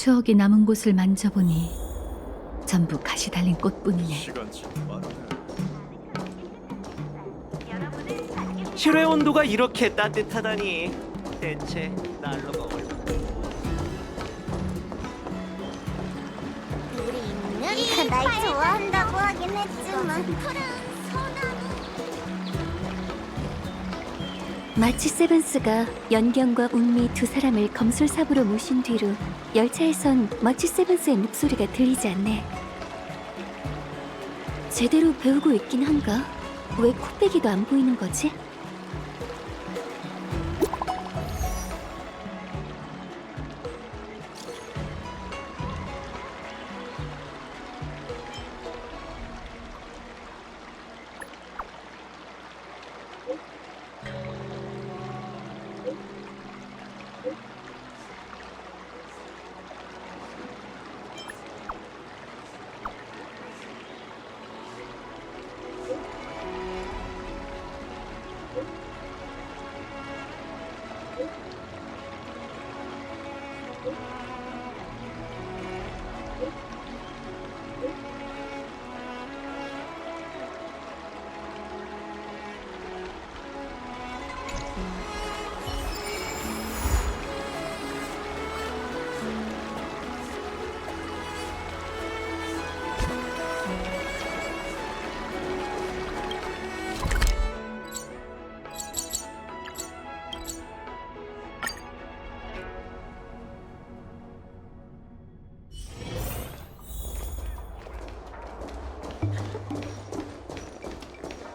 추억이 남은 곳을 만져보니 전부 가시 달린 꽃뿐이네. 시간치 말하네. 혈의 온도가 이렇게 따뜻하다니 대체 난로가 얼마나 우리 날 좋아한다고 하긴 했지만 마치 세븐스가 연경과 운미 두 사람을 검술사부로 모신 뒤로 열차에선 마치 세븐스의 목소리가 들리지 않네. 제대로 배우고 있긴 한가? 왜 코빼기도 안 보이는 거지?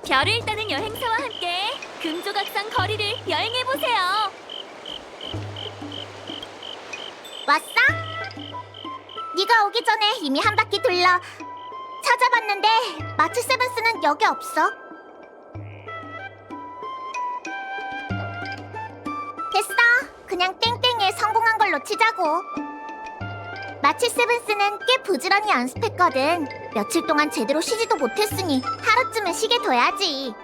별을 따는 여행사와 함께 금조각상 거리를 여행해보세요. 왔어? 네가 오기 전에 이미 한 바퀴 둘러 찾아봤는데 마치 세븐스는 여기 없어. 됐어. 그냥 땡땡이에 성공한 걸로 치자고. 마치 세븐스는 꽤 부지런히 연습했거든. 며칠 동안 제대로 쉬지도 못했으니 하루쯤은 쉬게 둬야지.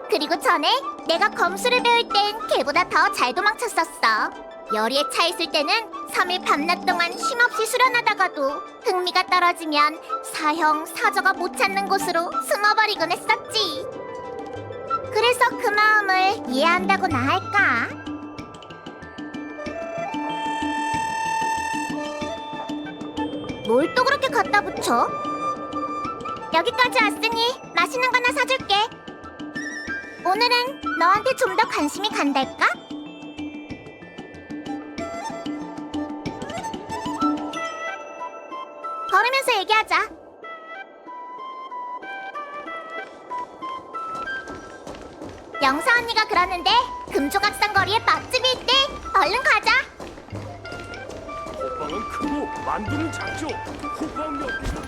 그리고 전에 내가 검술을 배울 땐 걔보다 더 잘 도망쳤었어. 열의에 차 있을 때는 3일 밤낮 동안 쉼없이 수련하다가도 흥미가 떨어지면 사형, 사저가 못 찾는 곳으로 숨어버리곤 했었지. 그래서 그 마음을 이해한다고나 할까? 뭘 또 그렇게 갖다 붙여? 여기까지 왔으니 맛있는 거 하나 사줄게. 오늘은 너한테 좀 더 관심이 간달까? 걸으면서 얘기하자. 영사 언니가 그러는데 금조각상 거리에 맛집이 있대. 얼른 가자. 호빵은 크고 만두는 작죠. 호빵 몇 개는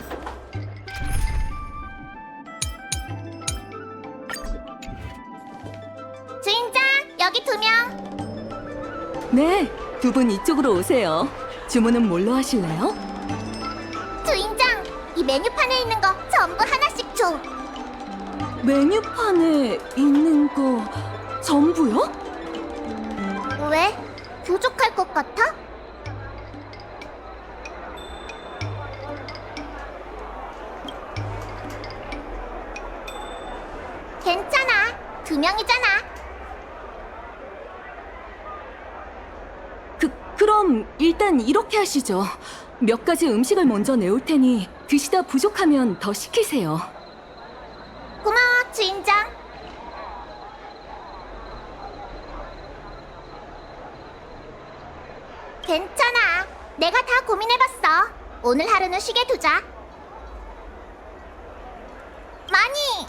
주인장, 여기 2명. 네, 두 분 이쪽으로 오세요. 주문은 뭘로 하실래요? 주인장, 이 메뉴판에 있는 거 전부 하나씩 줘. 메뉴판에 있는 거 전부요? 왜? 부족할 것 같아? 괜찮아. 2명이잖아. 그럼 일단 이렇게 하시죠. 몇 가지 음식을 먼저 내올 테니 드시다 부족하면 더 시키세요. 고마워, 주인장. 괜찮아. 내가 다 고민해봤어. 오늘 하루는 쉬게 두자. 많이!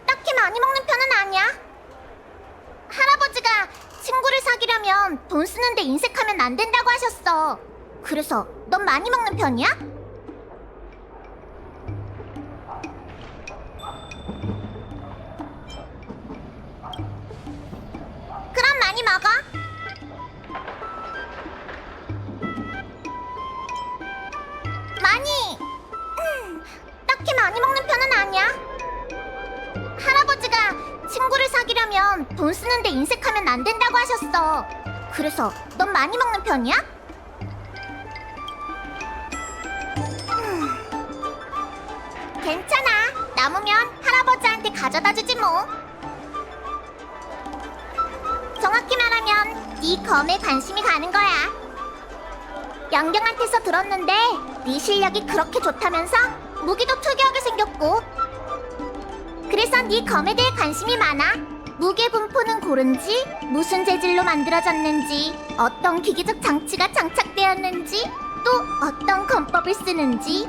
딱히 많이 먹는 편은 아니야. 할아버지가 친구를 사귀려면 돈 쓰는데 인색하면 안 된다고 하셨어. 그래서 넌 많이 먹는 편이야? 그럼 많이 먹어. 많이! 딱히 많이 먹는 편은 아니야. 할아버지가 친구를 사귀려면 돈 쓰는데 인색하면 안 된다고 하셨어. 그래서 넌 많이 먹는 편이야? 남으면 할아버지한테 가져다 주지 뭐. 정확히 말하면 네 검에 관심이 가는 거야. 영경한테서 들었는데 네 실력이 그렇게 좋다면서 무기도 특이하게 생겼고. 그래서 네 검에 대해 관심이 많아. 무게 분포는 고른지, 무슨 재질로 만들어졌는지, 어떤 기계적 장치가 장착되었는지, 또 어떤 검법을 쓰는지.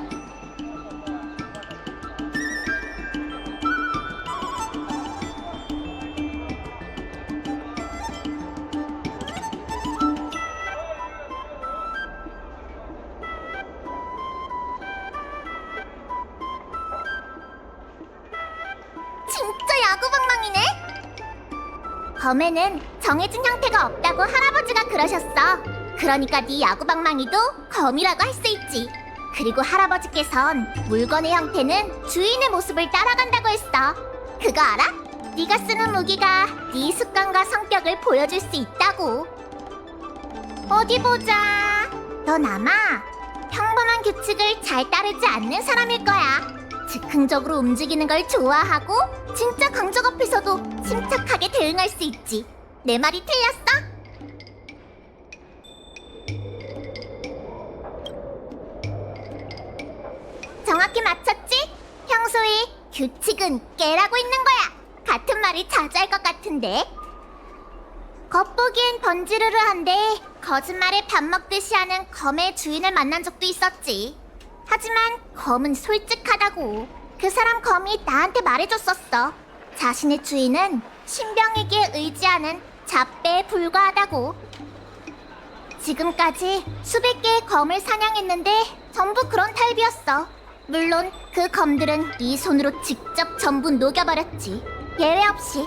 진짜 야구방망이네? 검에는 정해진 형태가 없다고 할아버지가 그러셨어. 그러니까 네 야구방망이도 검이라고 할 수 있지. 그리고 할아버지께선 물건의 형태는 주인의 모습을 따라간다고 했어. 그거 알아? 네가 쓰는 무기가 네 습관과 성격을 보여줄 수 있다고. 어디 보자. 넌 아마 평범한 규칙을 잘 따르지 않는 사람일 거야. 즉흥적으로 움직이는 걸 좋아하고 진짜 강적 앞에서도 침착하게 대응할 수 있지. 내 말이 틀렸어? 정확히 맞췄지? 평소에 규칙은 깨라고 있는 거야. 같은 말을 자주 할 것 같은데. 겉보기엔 번지르르한데 거짓말에 밥 먹듯이 하는 검의 주인을 만난 적도 있었지. 하지만 검은 솔직하다고. 그 사람 검이 나한테 말해줬었어. 자신의 주인은 신병에게 의지하는 잡배에 불과하다고. 지금까지 수백 개의 검을 사냥했는데 전부 그런 타입이었어. 물론 그 검들은 이 손으로 직접 전부 녹여버렸지. 예외 없이.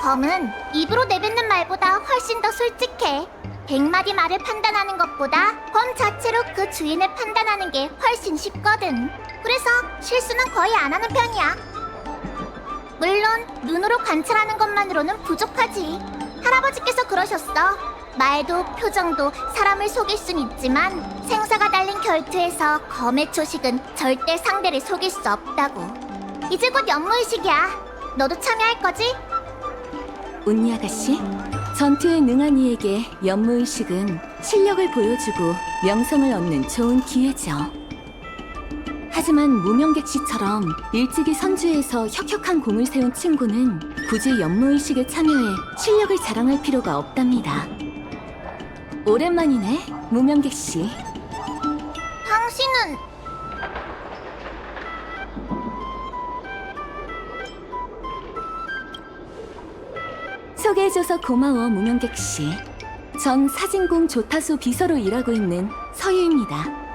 검은 입으로 내뱉는 말보다 훨씬 더 솔직해. 100마디 말을 판단하는 것보다 검 자체로 그 주인을 판단하는 게 훨씬 쉽거든. 그래서 실수는 거의 안 하는 편이야. 물론 눈으로 관찰하는 것만으로는 부족하지. 할아버지께서 그러셨어. 말도 표정도 사람을 속일 순 있지만 생사가 달린 결투에서 검의 초식은 절대 상대를 속일 수 없다고. 이제 곧 연무의식이야. 너도 참여할 거지? 운니 아가씨, 전투에 능한 이에게 연무의식은 실력을 보여주고 명성을 얻는 좋은 기회죠. 하지만 무명객 씨처럼 일찍이 선주에서 혁혁한 공을 세운 친구는 굳이 연무의식에 참여해 실력을 자랑할 필요가 없답니다. 오랜만이네, 무명객 씨. 당신은 소개해줘서 고마워, 무명객 씨. 전 사진공 조타수 비서로 일하고 있는 서유입니다.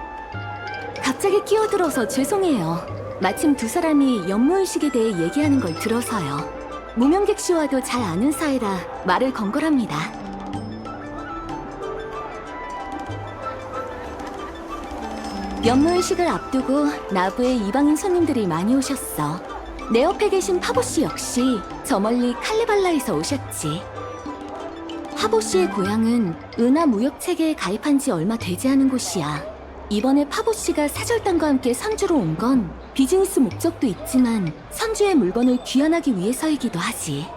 갑자기 끼어들어서 죄송해요. 마침 두 사람이 연무의식에 대해 얘기하는 걸 들어서요. 무명객 씨와도 잘 아는 사이라 말을 건 거랍니다. 연무의식을 앞두고 나부에 이방인 손님들이 많이 오셨어. 내 옆에 계신 파보 씨 역시 저 멀리 칼레발라에서 오셨지. 파보 씨의 고향은 은하 무역 체계에 가입한 지 얼마 되지 않은 곳이야. 이번에 파보 씨가 사절단과 함께 선주로 온 건 비즈니스 목적도 있지만 선주의 물건을 귀환하기 위해서이기도 하지.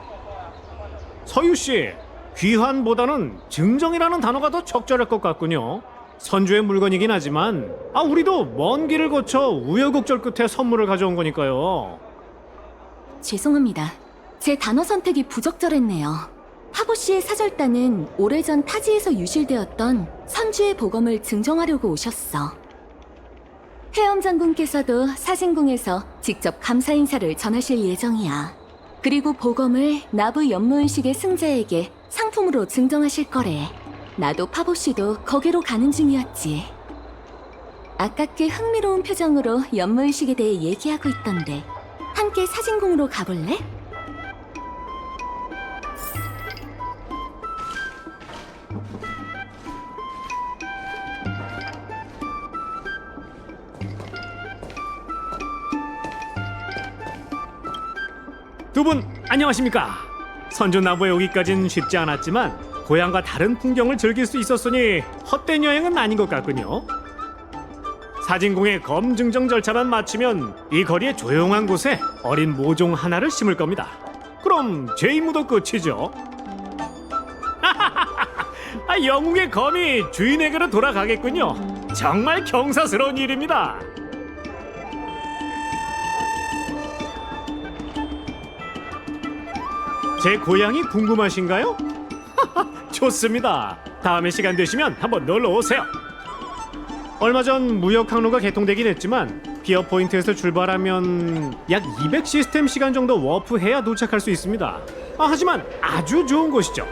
서유 씨, 귀환보다는 증정이라는 단어가 더 적절할 것 같군요. 선주의 물건이긴 하지만 우리도 먼 길을 거쳐 우여곡절 끝에 선물을 가져온 거니까요. 죄송합니다. 제 단어 선택이 부적절했네요. 파보 씨의 사절단은 오래전 타지에서 유실되었던 선주의 보검을 증정하려고 오셨어. 해엄 장군께서도 사진궁에서 직접 감사 인사를 전하실 예정이야. 그리고 보검을 나부 연무의식의 승자에게 상품으로 증정하실 거래. 나도 파보 씨도 거기로 가는 중이었지. 아깝게 흥미로운 표정으로 연무의식에 대해 얘기하고 있던데 함께 사진궁으로 가볼래? 두 분 안녕하십니까? 선주 나부에 오기까진 쉽지 않았지만 고향과 다른 풍경을 즐길 수 있었으니 헛된 여행은 아닌 것 같군요. 사진공의 검 증정 절차만 마치면 이 거리의 조용한 곳에 어린 모종 하나를 심을 겁니다. 그럼 제 임무도 끝이죠. 영웅의 검이 주인에게로 돌아가겠군요. 정말 경사스러운 일입니다. 제 고향이 궁금하신가요? 좋습니다. 다음에 시간 되시면 한번 놀러 오세요. 얼마 전 무역 항로가 개통되긴 했지만 피어 포인트에서 출발하면 약 200 시스템 시간 정도 워프해야 도착할 수 있습니다. 하지만 아주 좋은 곳이죠.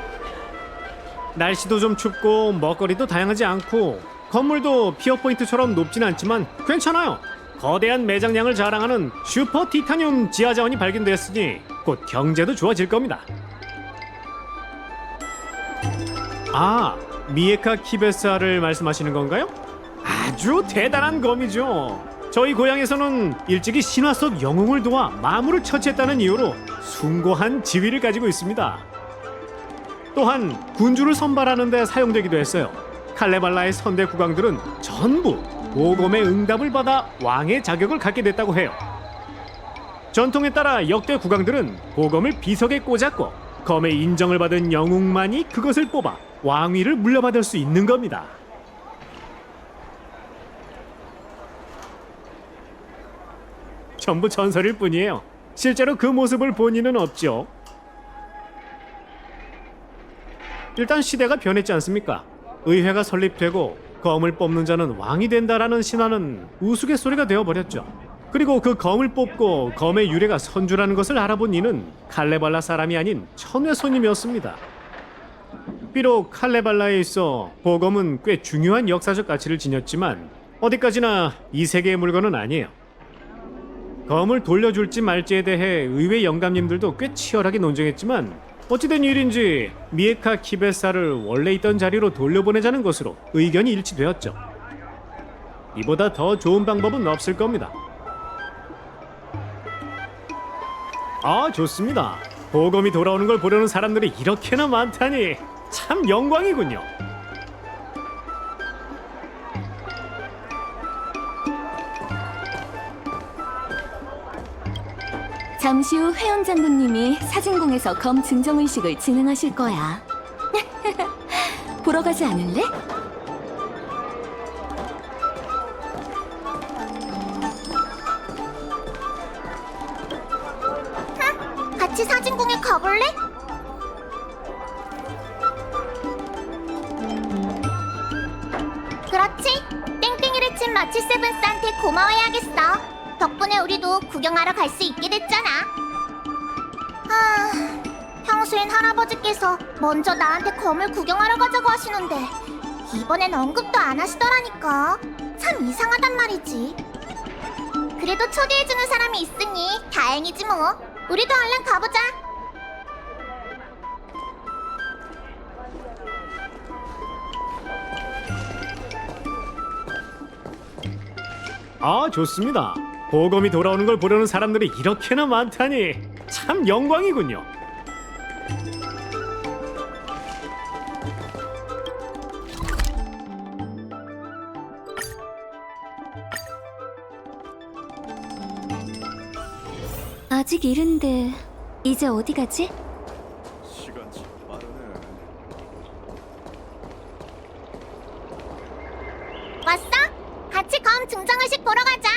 날씨도 좀 춥고 먹거리도 다양하지 않고 건물도 피어 포인트처럼 높진 않지만 괜찮아요. 거대한 매장량을 자랑하는 슈퍼 티타늄 지하 자원이 발견되었으니 곧 경제도 좋아질 겁니다. 미에카 키베사를 말씀하시는 건가요? 아주 대단한 검이죠. 저희 고향에서는 일찍이 신화 속 영웅을 도와 마물을 처치했다는 이유로 숭고한 지위를 가지고 있습니다. 또한 군주를 선발하는 데 사용되기도 했어요. 칼레발라의 선대 국왕들은 전부 보검의 응답을 받아 왕의 자격을 갖게 됐다고 해요. 전통에 따라 역대 국왕들은 보검을 비석에 꽂았고 검의 인정을 받은 영웅만이 그것을 뽑아 왕위를 물려받을 수 있는 겁니다. 전부 전설일 뿐이에요. 실제로 그 모습을 본 이는 없죠. 일단 시대가 변했지 않습니까? 의회가 설립되고 검을 뽑는 자는 왕이 된다라는 신화는 우스갯소리가 되어버렸죠. 그리고 그 검을 뽑고 검의 유래가 선주라는 것을 알아본 이는 칼레발라 사람이 아닌 천외 손님이었습니다. 비록 칼레발라에 있어 보검은 꽤 중요한 역사적 가치를 지녔지만 어디까지나 이 세계의 물건은 아니에요. 검을 돌려줄지 말지에 대해 의회 영감님들도 꽤 치열하게 논쟁했지만 어찌된 일인지 미에카 키베사를 원래 있던 자리로 돌려보내자는 것으로 의견이 일치되었죠. 이보다 더 좋은 방법은 없을 겁니다. 좋습니다. 보검이 돌아오는 걸 보려는 사람들이 이렇게나 많다니 참 영광이군요. 잠시 후 회원 장군님이 사진공에서 검 증정 의식을 진행하실 거야. 보러 가지 않을래? 같이 사진공에 가볼래? 그렇지. 땡땡이를 친 마치 세븐스한테 고마워해야겠어. 덕분에 우리도 구경하러 갈 수 있게 됐잖아. 평소엔 할아버지께서 먼저 나한테 검을 구경하러 가자고 하시는데 이번엔 언급도 안 하시더라니까. 참 이상하단 말이지. 그래도 초대해주는 사람이 있으니 다행이지 뭐. 우리도 얼른 가보자. 좋습니다. 보검이 돌아오는 걸 보려는 사람들이 이렇게나 많다니 참 영광이군요. 아직 이른데 이제 어디 가지? 시간 참 빠르네. 왔어? 같이 검 증정의식 보러 가자.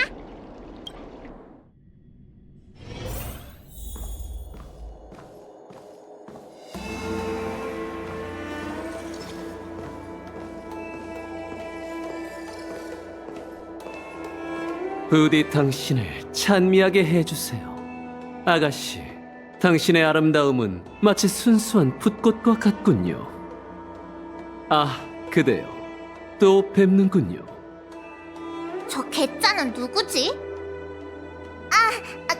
부디 당신을 찬미하게 해주세요. 아가씨, 당신의 아름다움은 마치 순수한 붓꽃과 같군요. 그대요. 또 뵙는군요. 저 괴짜는 누구지?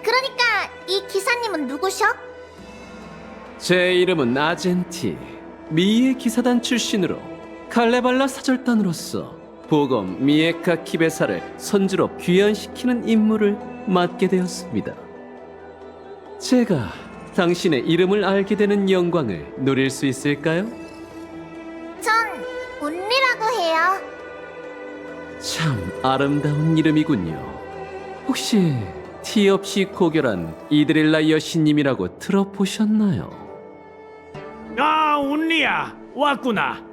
그러니까 이 기사님은 누구셔? 제 이름은 아젠티. 미의 기사단 출신으로 칼레발라 사절단으로서 보검 미에카 키베사를 선주로 귀환시키는 임무를 맡게 되었습니다. 제가 당신의 이름을 알게 되는 영광을 누릴 수 있을까요? 전 운리라고 해요. 참 아름다운 이름이군요. 혹시 티 없이 고결한 이드렐라 여신님이라고 들어보셨나요? 아, 운리야, 왔구나.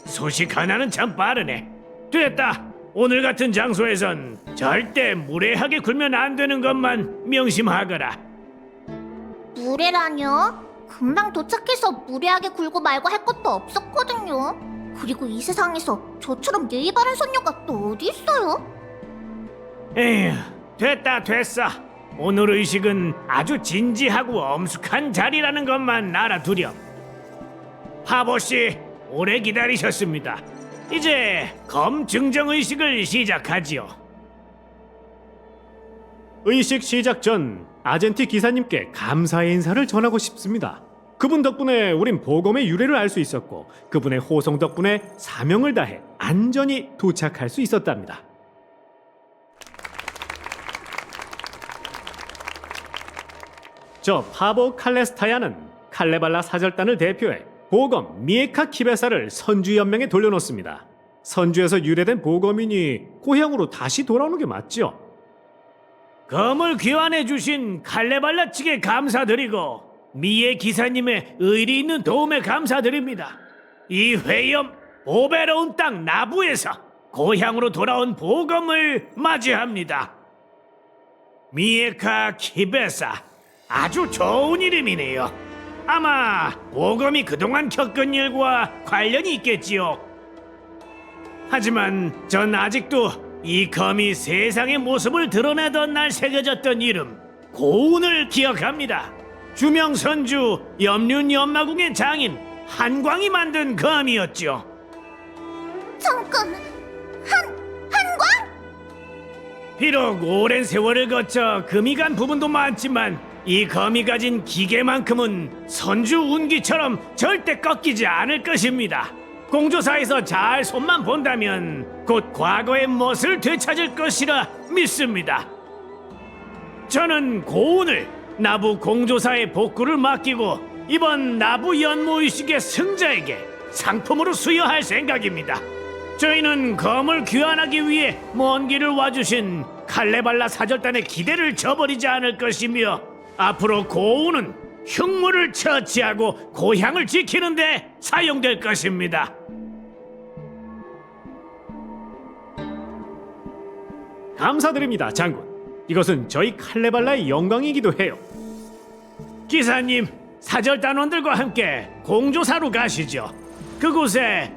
소식 하나는 참 빠르네. 됐다. 오늘 같은 장소에선 절대 무례하게 굴면 안 되는 것만 명심하거라. 무례라뇨? 금방 도착해서 무례하게 굴고 말고 할 것도 없었거든요. 그리고 이 세상에서 저처럼 예의 바른 손녀가 또 어디 있어요? 에휴, 됐어. 오늘 의식은 아주 진지하고 엄숙한 자리라는 것만 알아두렴. 하보씨, 오래 기다리셨습니다. 이제 검 증정 의식을 시작하지요. 의식 시작 전 아젠티 기사님께 감사의 인사를 전하고 싶습니다. 그분 덕분에 우린 보검의 유래를 알 수 있었고 그분의 호송 덕분에 사명을 다해 안전히 도착할 수 있었답니다. 저 파보 칼레스타야는 칼레발라 사절단을 대표해 보검 미에카 키베사를 선주 연맹에 돌려놓습니다. 선주에서 유래된 보검이니 고향으로 다시 돌아오는 게 맞죠? 검을 귀환해 주신 칼레발라 측에 감사드리고 미에 기사님의 의리 있는 도움에 감사드립니다. 이 회염 보배로운 땅 나부에서 고향으로 돌아온 보검을 맞이합니다. 미에카 키베사, 아주 좋은 이름이네요. 아마 보검이 그동안 겪은 일과 관련이 있겠지요. 하지만 전 아직도 이 검이 세상의 모습을 드러내던 날 새겨졌던 이름 고운을 기억합니다. 주명 선주 염륜 연마궁의 장인 한광이 만든 검이었죠. 잠깐, 한광? 비록 오랜 세월을 거쳐 금이 간 부분도 많지만 이 검이 가진 기계만큼은 선주 운기처럼 절대 꺾이지 않을 것입니다. 공조사에서 잘 손만 본다면 곧 과거의 멋을 되찾을 것이라 믿습니다. 저는 고운을 나부 공조사의 복구를 맡기고 이번 나부 연모의식의 승자에게 상품으로 수여할 생각입니다. 저희는 검을 귀환하기 위해 먼 길을 와주신 칼레발라 사절단의 기대를 저버리지 않을 것이며 앞으로 고운은 흉물을 처치하고 고향을 지키는 데 사용될 것입니다. 감사드립니다, 장군. 이것은 저희 칼레발라의 영광이기도 해요. 기사님, 사절단원들과 함께 공조사로 가시죠. 그곳에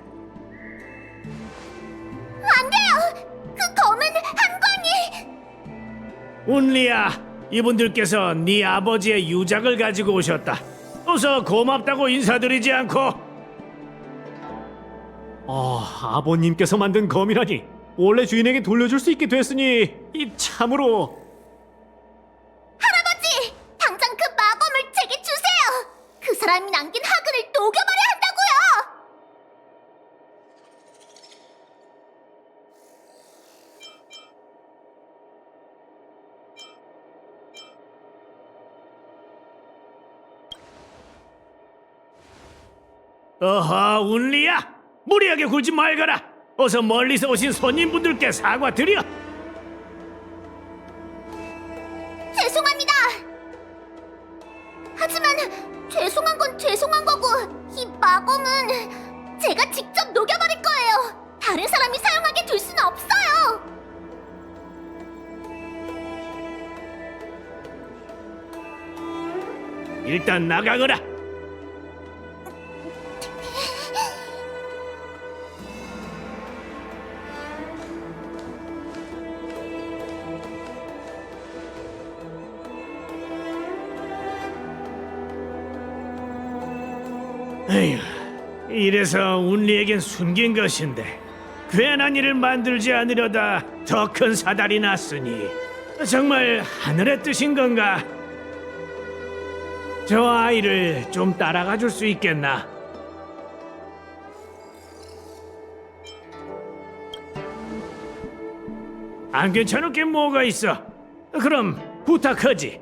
안 돼요! 그 검은 한광이! 운리야, 이분들께서 네 아버지의 유작을 가지고 오셨다. 어서 고맙다고 인사드리지 않고. 아버님께서 만든 검이라니 원래 주인에게 돌려줄 수 있게 됐으니 이 참으로. 할아버지! 당장 그 마검을 제게 주세요! 그 사람이 남긴 학은을 녹여버려야 한다고요! 어허, 운리야, 무리하게 굴지 말거라. 어서 멀리서 오신 손님분들께 사과드려. 죄송합니다! 하지만 죄송한 건 죄송한 거고 이 마검은 제가 직접 녹여버릴 거예요! 다른 사람이 사용하게 둘 수는 없어요! 일단 나가거라. 에휴, 이래서 운리에겐 숨긴 것인데 괜한 일을 만들지 않으려다 더 큰 사달이 났으니 정말 하늘의 뜻인 건가? 저 아이를 좀 따라가 줄 수 있겠나? 안 괜찮을 게 뭐가 있어? 그럼 부탁하지.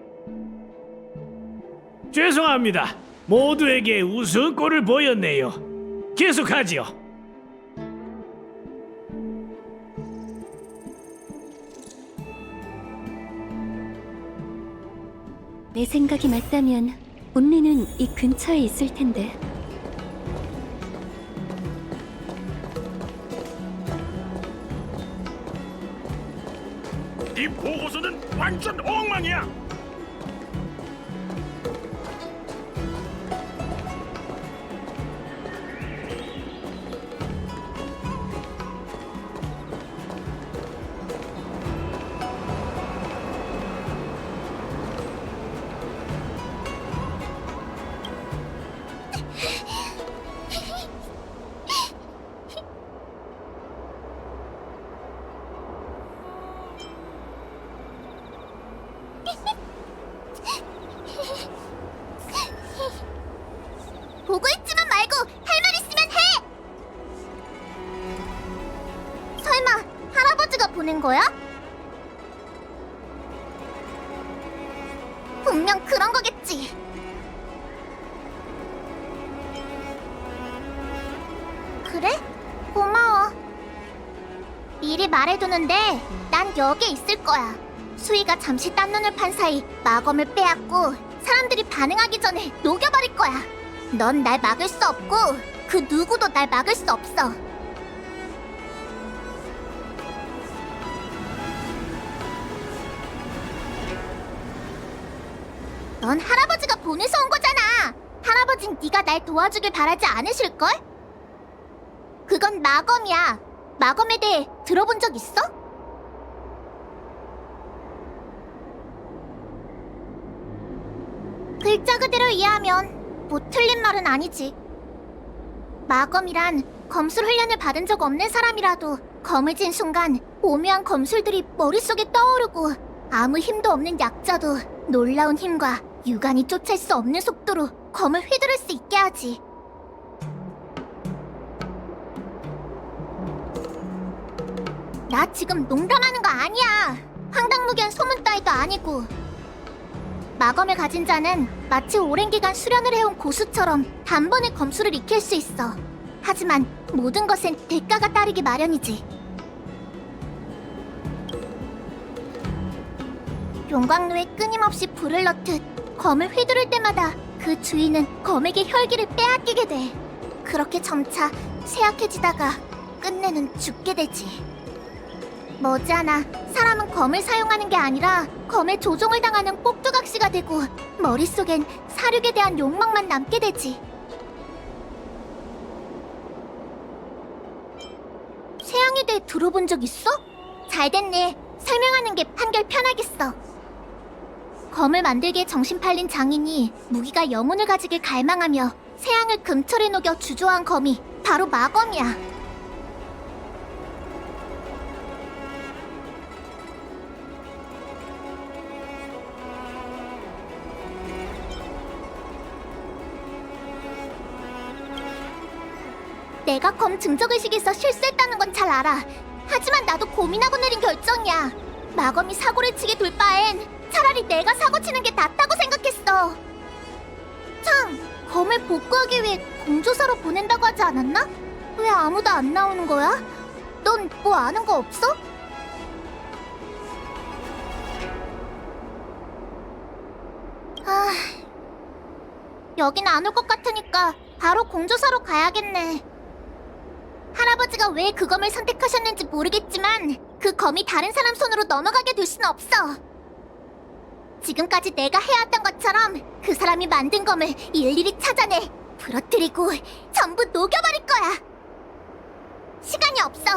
죄송합니다. 모두에게 우스운 꼴을 보였네요. 계속하지요. 내 생각이 맞다면 온리는 이 근처에 있을 텐데. 네 보고서는 완전 엉망이야. 보고 있지만 말고 할 말 있으면 해! 설마 할아버지가 보낸 거야? 분명 그런 거겠지. 그래? 고마워. 미리 말해두는데 난 여기에 있을 거야. 수희가 잠시 딴 눈을 판 사이 마검을 빼앗고 사람들이 반응하기 전에 녹여버릴 거야. 넌 날 막을 수 없고 그 누구도 날 막을 수 없어. 넌 할아버지가 보내서 온 거잖아. 할아버진 네가 날 도와주길 바라지 않으실걸? 그건 마검이야. 마검에 대해 들어본 적 있어? 글자 그대로 이해하면 뭐 틀린 말은 아니지. 마검이란 검술 훈련을 받은 적 없는 사람이라도 검을 쥔 순간 오묘한 검술들이 머릿속에 떠오르고 아무 힘도 없는 약자도 놀라운 힘과 유관이 쫓을 수 없는 속도로 검을 휘두를 수 있게 하지. 나 지금 농담하는 거 아니야. 황당무계한 소문 따위도 아니고. 마검을 가진 자는 마치 오랜 기간 수련을 해온 고수처럼 단번에 검술을 익힐 수 있어. 하지만 모든 것엔 대가가 따르기 마련이지. 용광로에 끊임없이 불을 넣듯 검을 휘두를 때마다 그 주인은 검에게 혈기를 빼앗기게 돼. 그렇게 점차 쇠약해지다가 끝내는 죽게 되지. 머지않아 사람은 검을 사용하는 게 아니라 검에 조종을 당하는 꼭두각시가 되고 머릿속엔 사륙에 대한 욕망만 남게 되지. 쇠양에 대해 들어본 적 있어? 잘 됐네. 설명하는 게 한결 편하겠어. 검을 만들기에 정신 팔린 장인이 무기가 영혼을 가지길 갈망하며 쇠양을 금철에 녹여 주조한 검이 바로 마검이야. 내가 검 증적의식에서 실수했다는 건 잘 알아. 하지만 나도 고민하고 내린 결정이야. 마검이 사고를 치게 둘 바엔 차라리 내가 사고 치는 게 낫다고 생각했어. 참, 검을 복구하기 위해 공조사로 보낸다고 하지 않았나? 왜 아무도 안 나오는 거야? 넌 뭐 아는 거 없어? 아, 여긴 안 올 것 같으니까 바로 공조사로 가야겠네. 할아버지가 왜 그 검을 선택하셨는지 모르겠지만 그 검이 다른 사람 손으로 넘어가게 될 수는 없어. 지금까지 내가 해왔던 것처럼 그 사람이 만든 검을 일일이 찾아내 부러뜨리고 전부 녹여버릴 거야. 시간이 없어.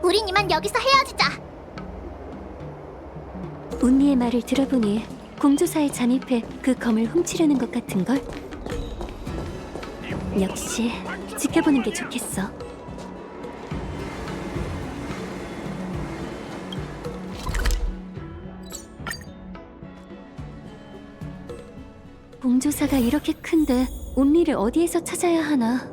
우린 이만 여기서 헤어지자. 운리의 말을 들어보니 공조사에 잠입해 그 검을 훔치려는 것 같은걸? 역시 지켜보는 게 좋겠어. 공조사가 이렇게 큰데 온리를 어디에서 찾아야 하나?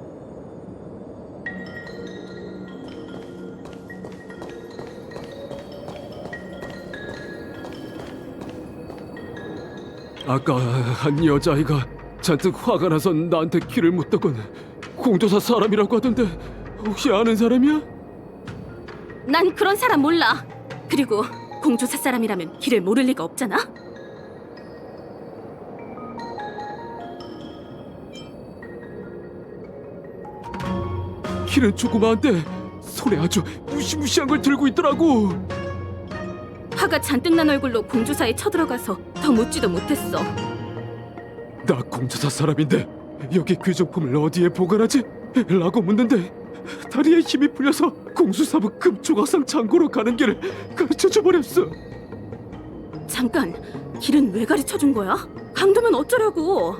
아까 한 여자아이가 잔뜩 화가 나서 나한테 길을 묻더군. 공조사 사람이라고 하던데 혹시 아는 사람이야? 난 그런 사람 몰라. 그리고 공조사 사람이라면 길을 모를 리가 없잖아. 키는 조그마한데 손에 아주 무시무시한 걸 들고 있더라고. 화가 잔뜩 난 얼굴로 공주사에 쳐들어가서 더 묻지도 못했어. 나 공주사 사람인데 여기 귀중품을 어디에 보관하지? 라고 묻는데 다리에 힘이 풀려서 공수사부 금조각상 창고로 가는 길을 가르쳐줘 버렸어. 잠깐, 길은 왜 가르쳐준 거야? 강도면 어쩌려고?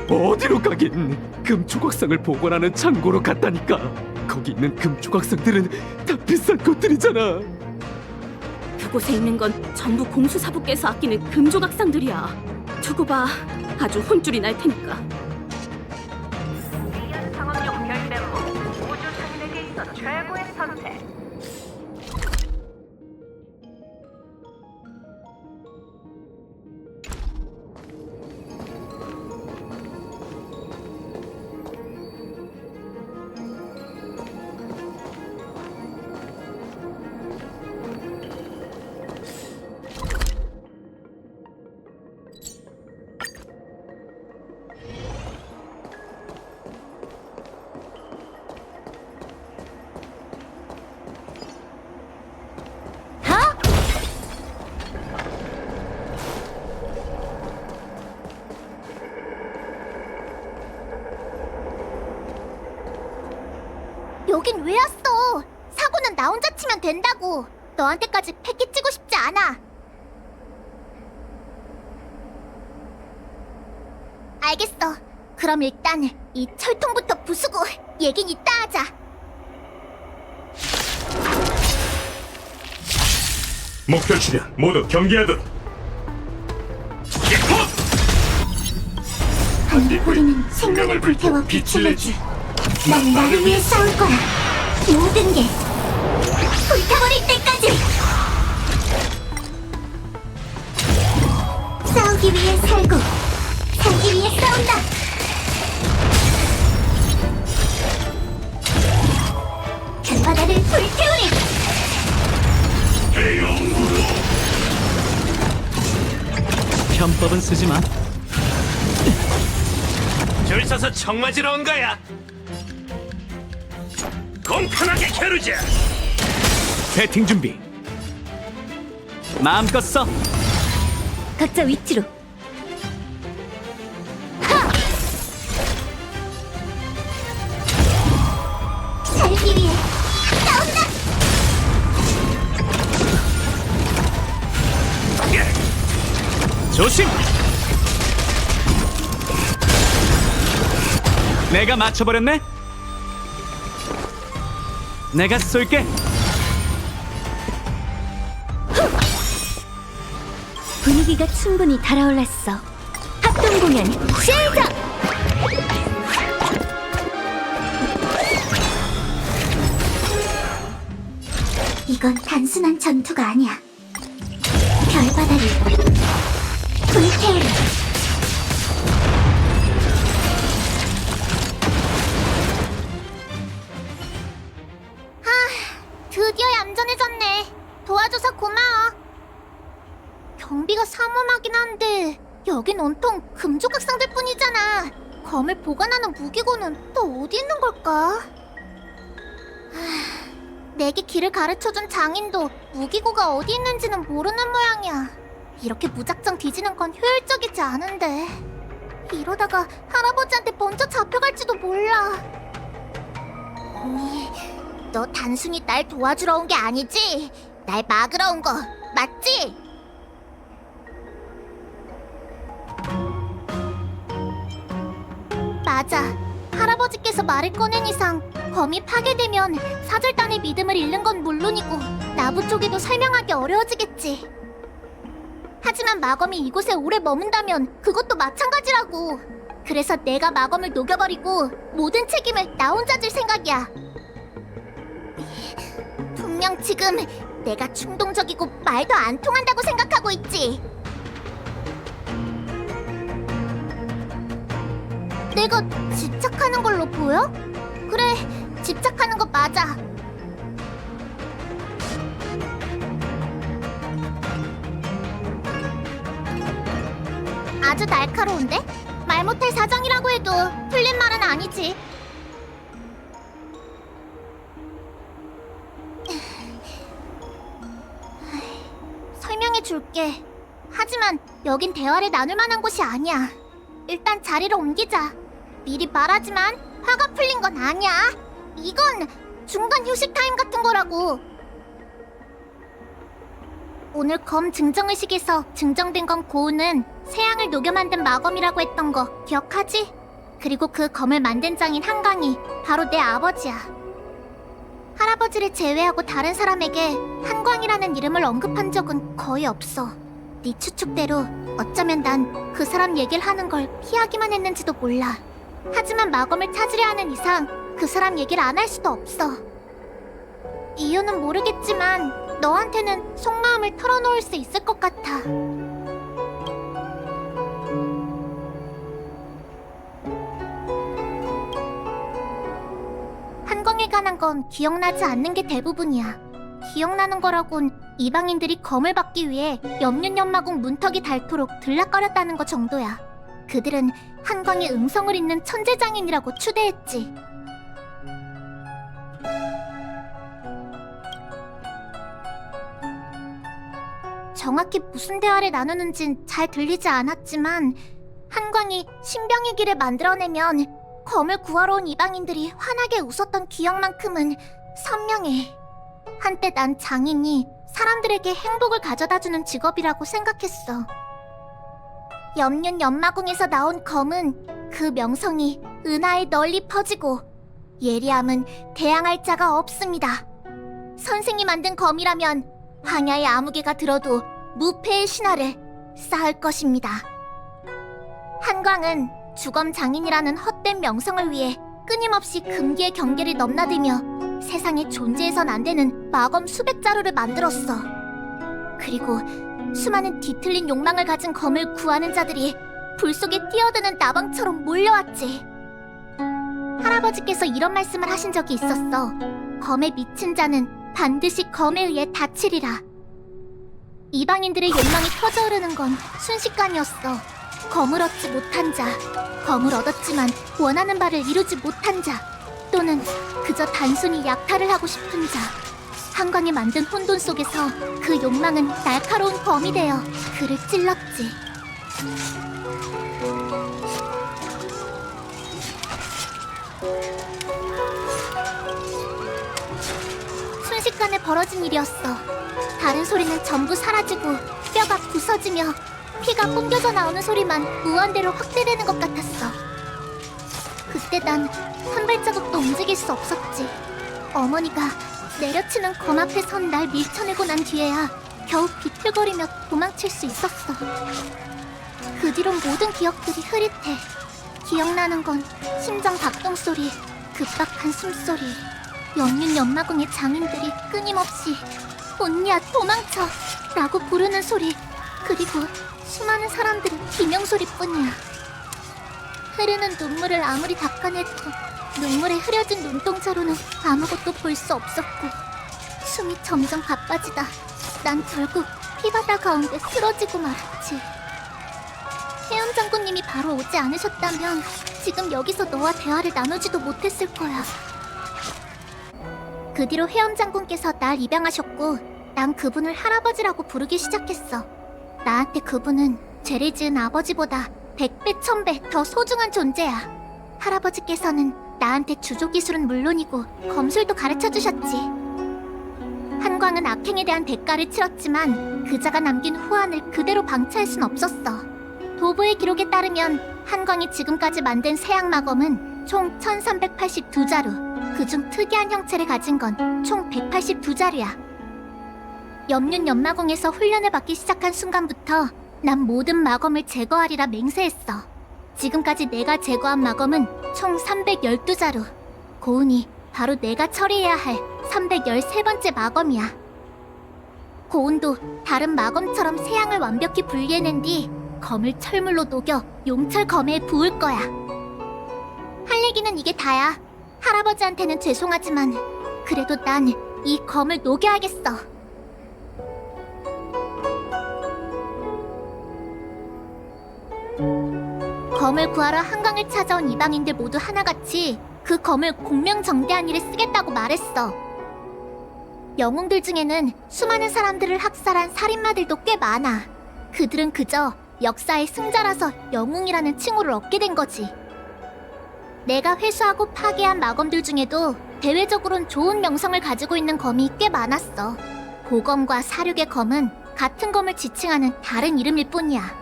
어디로 가긴 금조각상을 보관하는 창고로 갔다니까. 거기 있는 금조각상들은 다 비싼 것들이잖아. 그곳에 있는 건 전부 공수사부께서 아끼는 금조각상들이야. 두고 봐, 아주 혼쭐이 날 테니까. 상업용 별대모 우주 상인에게 있어 최고의 선택. 여긴 왜 왔어? 사고는 나 혼자 치면 된다고. 너한테까지 패기 찌고 싶지 않아. 알겠어. 그럼 일단 이 철통부터 부수고 얘긴 이따 하자. 목표 출현 모두 경계하도록. 반딧불이는 생명을 불태워 빛을 내지. 난 나를 위해 싸울 거야. 모든 게 불타버릴 때까지. 싸우기 위해 살고 살기 위해 싸운다. 별바다를 불태우리. 편법은 쓰지 마. 줄 서서 청 맞으러 온 거야. 공평하게 겨루자. 배팅 준비. 마음껏 써. 각자 위치로. 살기 위해 싸운다. 조심. 내가 맞춰버렸네. 내가 쏠게. 분위기가 충분히 달아올랐어. 합동 공연 시작! 이건 단순한 전투가 아니야. 별바다를 불태우리. 드디어 얌전해졌네. 도와줘서 고마워. 경비가 삼엄하긴 한데 여긴 온통 금조각상들 뿐이잖아. 검을 보관하는 무기고는 또 어디 있는 걸까? 내게 길을 가르쳐준 장인도 무기고가 어디 있는지는 모르는 모양이야. 이렇게 무작정 뒤지는 건 효율적이지 않은데. 이러다가 할아버지한테 먼저 잡혀갈지도 몰라. 너 단순히 날 도와주러 온 게 아니지? 날 막으러 온 거 맞지? 맞아. 할아버지께서 말을 꺼낸 이상 검이 파괴되면 사절단의 믿음을 잃는 건 물론이고 나부 쪽에도 설명하기 어려워지겠지. 하지만 마검이 이곳에 오래 머문다면 그것도 마찬가지라고. 그래서 내가 마검을 녹여버리고 모든 책임을 나 혼자 질 생각이야. 분명 지금 내가 충동적이고 말도 안 통한다고 생각하고 있지. 내가 집착하는 걸로 보여? 그래, 집착하는 거 맞아. 아주 날카로운데? 말 못할 사정이라고 해도 틀린 말은 아니지. 설명해 줄게. 하지만 여긴 대화를 나눌 만한 곳이 아니야. 일단 자리를 옮기자. 미리 말하지만 화가 풀린 건 아니야. 이건 중간 휴식 타임 같은 거라고. 오늘 검 증정의식에서 증정된 건 고우는 새양을 녹여 만든 마검이라고 했던 거 기억하지? 그리고 그 검을 만든 장인 한강이 바로 내 아버지야. 할아버지를 제외하고 다른 사람에게 한광이라는 이름을 언급한 적은 거의 없어. 네 추측대로 어쩌면 난 그 사람 얘기를 하는 걸 피하기만 했는지도 몰라. 하지만 마검을 찾으려 하는 이상 그 사람 얘기를 안 할 수도 없어. 이유는 모르겠지만 너한테는 속마음을 털어놓을 수 있을 것 같아. 한광에 관한 건 기억나지 않는 게 대부분이야. 기억나는 거라곤 이방인들이 검을 받기 위해 염륜연마궁 문턱이 닳도록 들락거렸다는 거 정도야. 그들은 한광의 음성을 잇는 천재장인이라고 추대했지. 정확히 무슨 대화를 나누는진 잘 들리지 않았지만 한광이 신병의 길을 만들어내면 검을 구하러 온 이방인들이 환하게 웃었던 기억만큼은 선명해. 한때 난 장인이 사람들에게 행복을 가져다주는 직업이라고 생각했어. 염륜연마궁에서 나온 검은 그 명성이 은하에 널리 퍼지고 예리함은 대항할 자가 없습니다. 선생이 만든 검이라면 황야의 아무개가 들어도 무패의 신화를 쌓을 것입니다. 한광은 주검 장인이라는 헛된 명성을 위해 끊임없이 금기의 경계를 넘나들며 세상에 존재해선 안 되는 마검 수백 자루를 만들었어. 그리고 수많은 뒤틀린 욕망을 가진 검을 구하는 자들이 불 속에 뛰어드는 나방처럼 몰려왔지. 할아버지께서 이런 말씀을 하신 적이 있었어. 검에 미친 자는 반드시 검에 의해 다치리라. 이방인들의 욕망이 터져 흐르는 건 순식간이었어. 검을 얻지 못한 자, 검을 얻었지만 원하는 바를 이루지 못한 자, 또는 그저 단순히 약탈을 하고 싶은 자. 한광이 만든 혼돈 속에서 그 욕망은 날카로운 검이 되어 그를 찔렀지. 순식간에 벌어진 일이었어. 다른 소리는 전부 사라지고 뼈가 부서지며 피가 뿜겨져 나오는 소리만 무한대로 확대되는 것 같았어. 그때 난 한 발자국도 움직일 수 없었지. 어머니가 내려치는 검 앞에 선 날 밀쳐내고 난 뒤에야 겨우 비틀거리며 도망칠 수 있었어. 그 뒤론 모든 기억들이 흐릿해. 기억나는 건 심장 박동 소리, 급박한 숨소리, 염륜연마궁의 장인들이 끊임없이 언니야 도망쳐! 라고 부르는 소리, 그리고 수많은 사람들의 비명소리뿐이야. 흐르는 눈물을 아무리 닦아내도 눈물에 흐려진 눈동자로는 아무것도 볼 수 없었고 숨이 점점 가빠지다 난 결국 피바다 가운데 쓰러지고 말았지. 해엄 장군님이 바로 오지 않으셨다면 지금 여기서 너와 대화를 나누지도 못했을 거야. 그 뒤로 해엄 장군께서 날 입양하셨고 난 그분을 할아버지라고 부르기 시작했어. 나한테 그분은 죄를 지은 아버지보다 100배, 1000배 더 소중한 존재야. 할아버지께서는 나한테 주조 기술은 물론이고 검술도 가르쳐주셨지. 한광은 악행에 대한 대가를 치렀지만 그자가 남긴 후환을 그대로 방치할 순 없었어. 도보의 기록에 따르면 한광이 지금까지 만든 세양마검은 총 1382자루, 그중 특이한 형체를 가진 건 총 182자루야. 염륜연마궁에서 훈련을 받기 시작한 순간부터 난 모든 마검을 제거하리라 맹세했어. 지금까지 내가 제거한 마검은 총 312자루. 고운이 바로 내가 처리해야 할 313번째 마검이야. 고운도 다른 마검처럼 세양을 완벽히 분리해낸 뒤 검을 철물로 녹여 용철 검에 부을 거야. 할 얘기는 이게 다야. 할아버지한테는 죄송하지만 그래도 난 이 검을 녹여야겠어. 검을 구하러 한강을 찾아온 이방인들 모두 하나같이 그 검을 공명정대한 일에 쓰겠다고 말했어. 영웅들 중에는 수많은 사람들을 학살한 살인마들도 꽤 많아. 그들은 그저 역사의 승자라서 영웅이라는 칭호를 얻게 된 거지. 내가 회수하고 파괴한 마검들 중에도 대외적으론 좋은 명성을 가지고 있는 검이 꽤 많았어. 보검과 사륙의 검은 같은 검을 지칭하는 다른 이름일 뿐이야.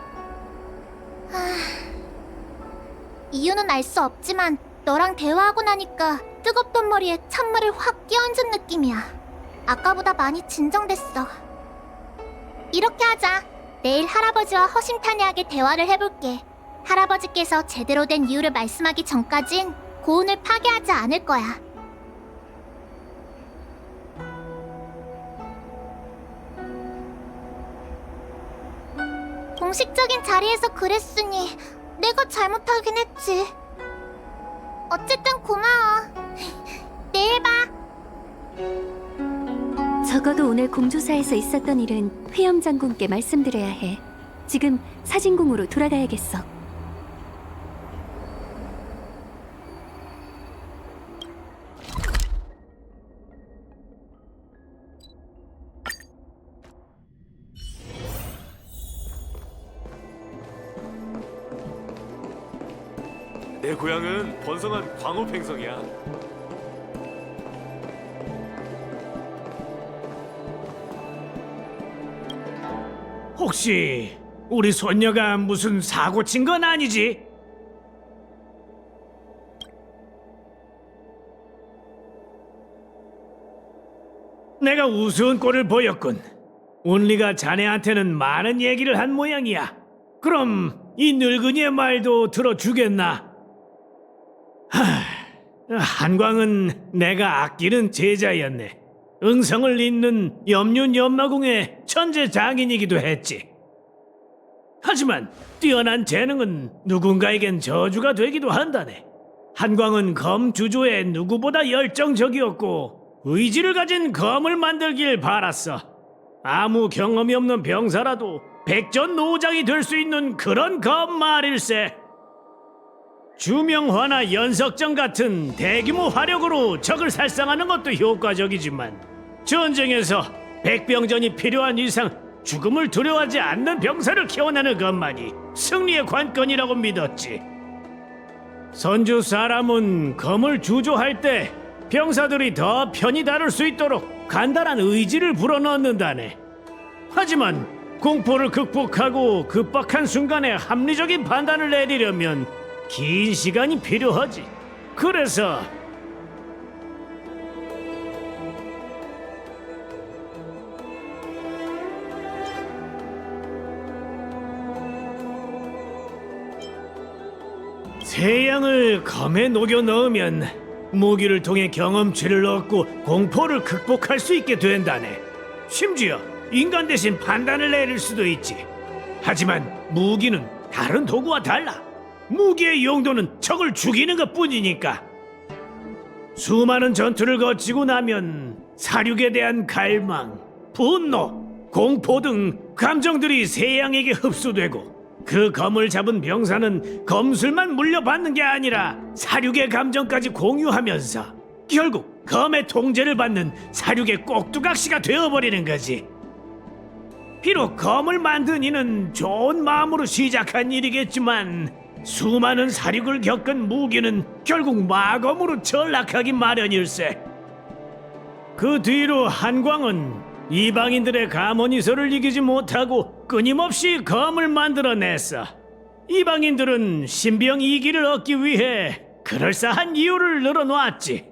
이유는 알 수 없지만 너랑 대화하고 나니까 뜨겁던 머리에 찬물을 확 끼얹은 느낌이야. 아까보다 많이 진정됐어. 이렇게 하자. 내일 할아버지와 허심탄회하게 대화를 해볼게. 할아버지께서 제대로 된 이유를 말씀하기 전까진 고운을 파괴하지 않을 거야. 공식적인 자리에서 그랬으니 내가 잘못하긴 했지. 어쨌든 고마워. 내일 봐. 적어도 오늘 공조사에서 있었던 일은 회염 장군께 말씀드려야 해. 지금 사진궁으로 돌아가야겠어. 내 고향은 번성한 광업 행성이야. 혹시 우리 손녀가 무슨 사고 친 건 아니지? 내가 우스운 꼴을 보였군. 운리가 자네한테는 많은 얘기를 한 모양이야. 그럼 이 늙은이의 말도 들어주겠나? 한광은 내가 아끼는 제자였네. 응성을 잇는 염륜연마궁의 천재 장인이기도 했지. 하지만 뛰어난 재능은 누군가에겐 저주가 되기도 한다네. 한광은 검 주조에 누구보다 열정적이었고 의지를 가진 검을 만들길 바랐어. 아무 경험이 없는 병사라도 백전노장이 될 수 있는 그런 검 말일세. 주명화나 연석정 같은 대규모 화력으로 적을 살상하는 것도 효과적이지만 전쟁에서 백병전이 필요한 이상 죽음을 두려워하지 않는 병사를 키워내는 것만이 승리의 관건이라고 믿었지. 선주 사람은 검을 주조할 때 병사들이 더 편히 다룰 수 있도록 간단한 의지를 불어넣는다네. 하지만 공포를 극복하고 급박한 순간에 합리적인 판단을 내리려면 긴 시간이 필요하지. 그래서 세양을 검에 녹여 넣으면 무기를 통해 경험치를 얻고 공포를 극복할 수 있게 된다네. 심지어 인간 대신 판단을 내릴 수도 있지. 하지만 무기는 다른 도구와 달라. 무기의 용도는 적을 죽이는 것뿐이니까. 수많은 전투를 거치고 나면 사륙에 대한 갈망, 분노, 공포 등 감정들이 세양에게 흡수되고 그 검을 잡은 병사는 검술만 물려받는 게 아니라 사륙의 감정까지 공유하면서 결국 검의 통제를 받는 사륙의 꼭두각시가 되어버리는 거지. 비록 검을 만든 이는 좋은 마음으로 시작한 일이겠지만 수많은 사륙을 겪은 무기는 결국 마검으로 전락하기 마련일세. 그 뒤로 한광은 이방인들의 가모니서를 이기지 못하고 끊임없이 검을 만들어냈어. 이방인들은 신병 2기를 얻기 위해 그럴싸한 이유를 늘어놓았지.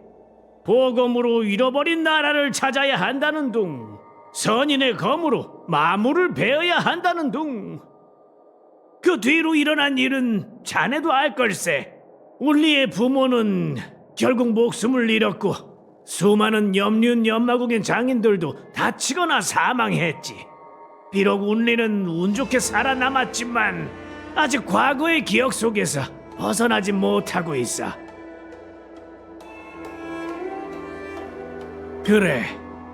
보검으로 잃어버린 나라를 찾아야 한다는 둥, 선인의 검으로 마물을 베어야 한다는 둥. 그 뒤로 일어난 일은 자네도 알 걸세. 울리의 부모는 결국 목숨을 잃었고 수많은 염륜연마국의 장인들도 다치거나 사망했지. 비록 울리는 운 좋게 살아남았지만 아직 과거의 기억 속에서 벗어나지 못하고 있어. 그래,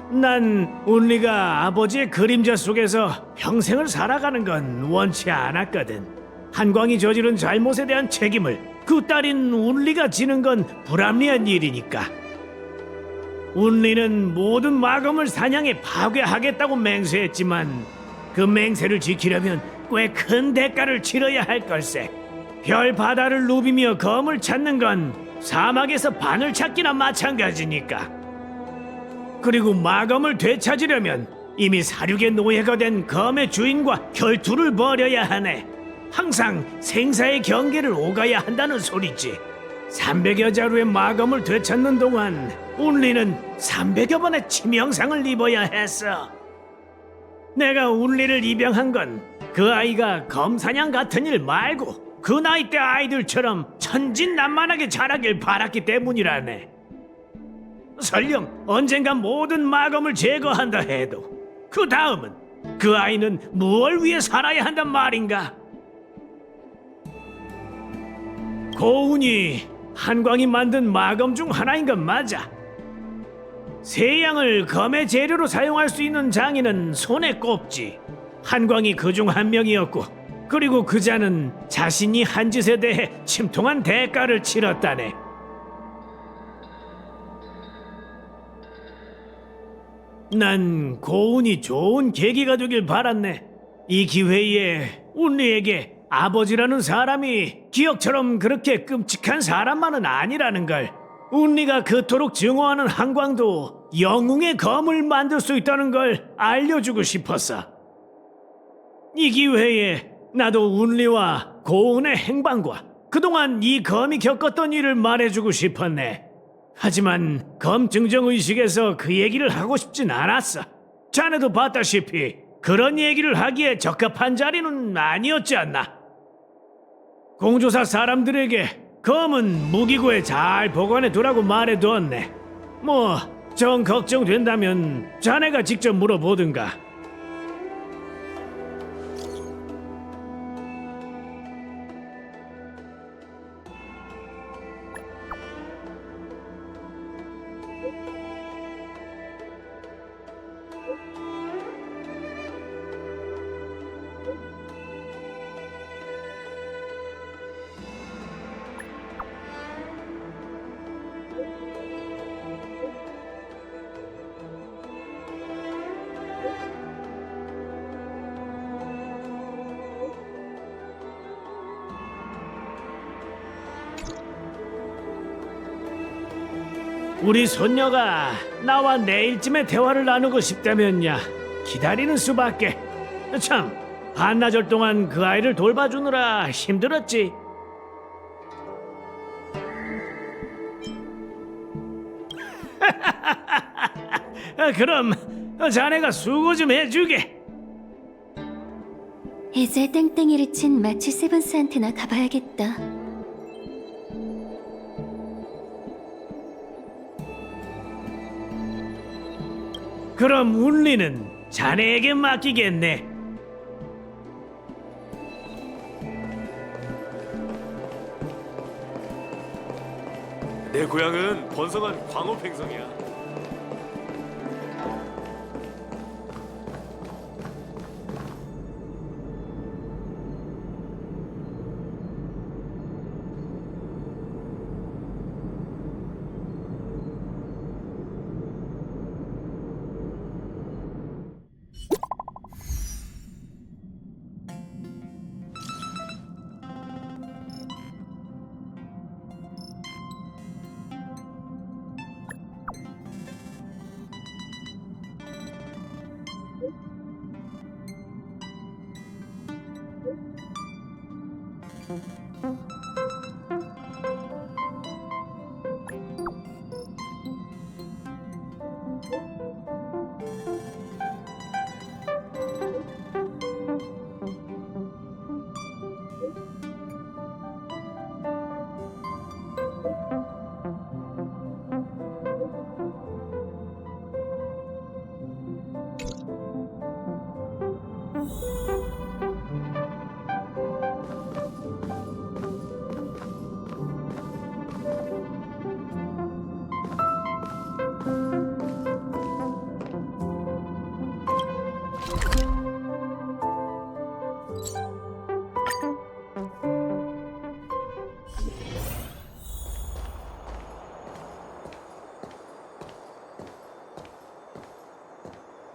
난 울리가 아버지의 그림자 속에서 평생을 살아가는 건 원치 않았거든. 한광이 저지른 잘못에 대한 책임을 그 딸인 운리가 지는 건 불합리한 일이니까. 운리는 모든 마검을 사냥해 파괴하겠다고 맹세했지만 그 맹세를 지키려면 꽤 큰 대가를 치러야 할 걸세. 별 바다를 누비며 검을 찾는 건 사막에서 바늘 찾기나 마찬가지니까. 그리고 마검을 되찾으려면 이미 사륙의 노예가 된 검의 주인과 결투를 벌여야 하네. 항상 생사의 경계를 오가야 한다는 소리지. 300여 자루의 마검을 되찾는 동안 운리는 300여 번의 치명상을 입어야 했어. 내가 운리를 입양한 건 그 아이가 검사냥 같은 일 말고 그 나이 때 아이들처럼 천진난만하게 자라길 바랐기 때문이라네. 설령 언젠가 모든 마검을 제거한다 해도 그 다음은 그 아이는 무엇을 위해 살아야 한단 말인가? 고운이 한광이 만든 마검 중 하나인 건 맞아. 세양을 검의 재료로 사용할 수 있는 장인은 손에 꼽지. 한광이 그 중 한 명이었고, 그리고 그 자는 자신이 한 짓에 대해 침통한 대가를 치렀다네. 난 고운이 좋은 계기가 되길 바랐네. 이 기회에 운리에게 아버지라는 사람이 기억처럼 그렇게 끔찍한 사람만은 아니라는 걸, 운리가 그토록 증오하는 한광도 영웅의 검을 만들 수 있다는 걸 알려주고 싶었어. 이 기회에 나도 운리와 고운의 행방과 그동안 이 검이 겪었던 일을 말해주고 싶었네. 하지만 검 증정의식에서 그 얘기를 하고 싶진 않았어. 자네도 봤다시피 그런 얘기를 하기에 적합한 자리는 아니었지 않나. 공조사 사람들에게 검은 무기고에 잘 보관해 두라고 말해두었네. 뭐 정 걱정된다면 자네가 직접 물어보든가. 우리 손녀가 나와 내일쯤에 대화를 나누고 싶다면야 기다리는 수밖에. 참, 반나절 동안 그 아이를 돌봐주느라 힘들었지. 그럼 자네가 수고 좀 해주게. 이제 땡땡이를 친 마치 세븐스한테나 가봐야겠다. 그럼 운리는 자네에게 맡기겠네. 내 고향은 번성한 광업 행성이야.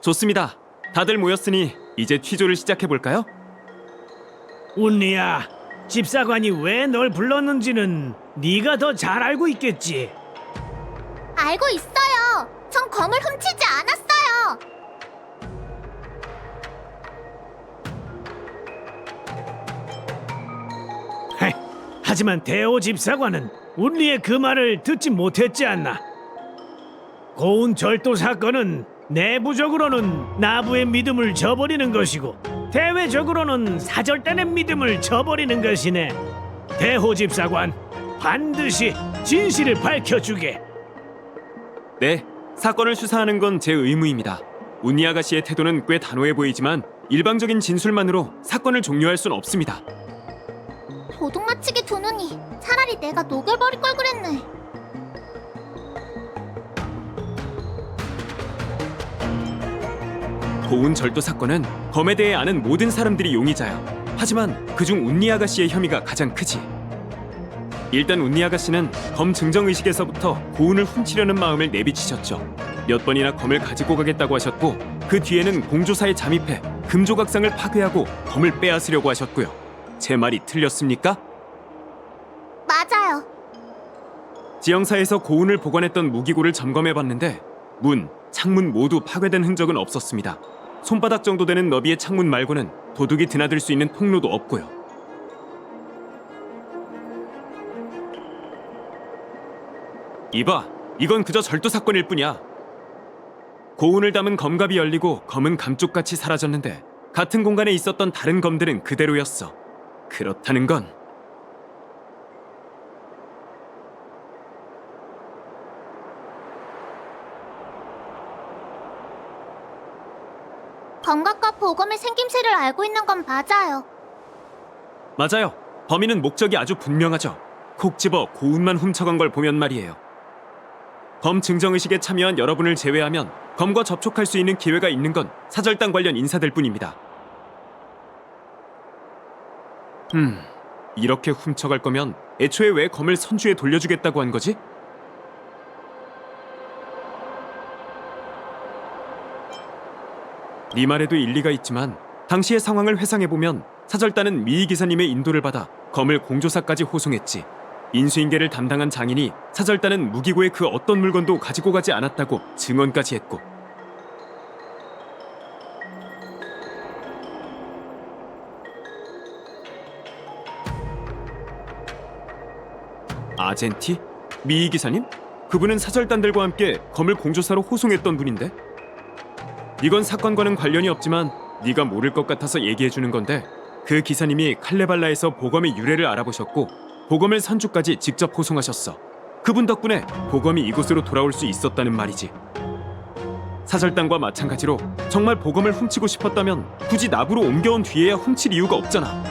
좋습니다. 다들 모였으니 이제 취조를 시작해 볼까요? 운리야, 집사관이 왜 널 불렀는지는 네가 더 잘 알고 있겠지. 알고 있어요. 전 검을 훔치지 않았어요. 하지만 대호 집사관은 운리의 그 말을 듣지 못했지 않나. 고운 절도 사건은 내부적으로는 나부의 믿음을 저버리는 것이고 대외적으로는 사절단의 믿음을 저버리는 것이네. 대호 집사관, 반드시 진실을 밝혀주게. 네, 사건을 수사하는 건 제 의무입니다. 운니 아가씨의 태도는 꽤 단호해 보이지만 일방적인 진술만으로 사건을 종료할 순 없습니다. 도둑맞히게 두느니 차라리 내가 녹여버릴 걸 그랬네. 고운 절도 사건은 검에 대해 아는 모든 사람들이 용의자야. 하지만 그중 운니 아가씨의 혐의가 가장 크지. 일단 운니 아가씨는 검 증정 의식에서부터 고운을 훔치려는 마음을 내비치셨죠. 몇 번이나 검을 가지고 가겠다고 하셨고 그 뒤에는 공조사에 잠입해 금조각상을 파괴하고 검을 빼앗으려고 하셨고요. 제 말이 틀렸습니까? 맞아요. 지형사에서 고운을 보관했던 무기고를 점검해봤는데 문, 창문 모두 파괴된 흔적은 없었습니다. 손바닥 정도 되는 너비의 창문 말고는 도둑이 드나들 수 있는 통로도 없고요. 이봐, 이건 그저 절도 사건일 뿐이야. 고운을 담은 검갑이 열리고 검은 감쪽같이 사라졌는데 같은 공간에 있었던 다른 검들은 그대로였어. 그렇다는 건 검각과 보검의 생김새를 알고 있는 건 맞아요. 맞아요. 범인은 목적이 아주 분명하죠. 콕 집어 고운만 훔쳐간 걸 보면 말이에요. 검 증정의식에 참여한 여러분을 제외하면 검과 접촉할 수 있는 기회가 있는 건 사절단 관련 인사들 뿐입니다. 이렇게 훔쳐갈 거면 애초에 왜 검을 선주에 돌려주겠다고 한 거지? 네 말에도 일리가 있지만 당시의 상황을 회상해보면 사절단은 미희 기사님의 인도를 받아 검을 공조사까지 호송했지. 인수인계를 담당한 장인이 사절단은 무기고의 그 어떤 물건도 가지고 가지 않았다고 증언까지 했고. 아젠티? 미희 기사님? 그분은 사절단들과 함께 검을 공조사로 호송했던 분인데? 이건 사건과는 관련이 없지만 네가 모를 것 같아서 얘기해주는 건데 그 기사님이 칼레발라에서 보검의 유래를 알아보셨고 보검을 산주까지 직접 호송하셨어. 그분 덕분에 보검이 이곳으로 돌아올 수 있었다는 말이지. 사절단과 마찬가지로 정말 보검을 훔치고 싶었다면 굳이 나부로 옮겨온 뒤에야 훔칠 이유가 없잖아.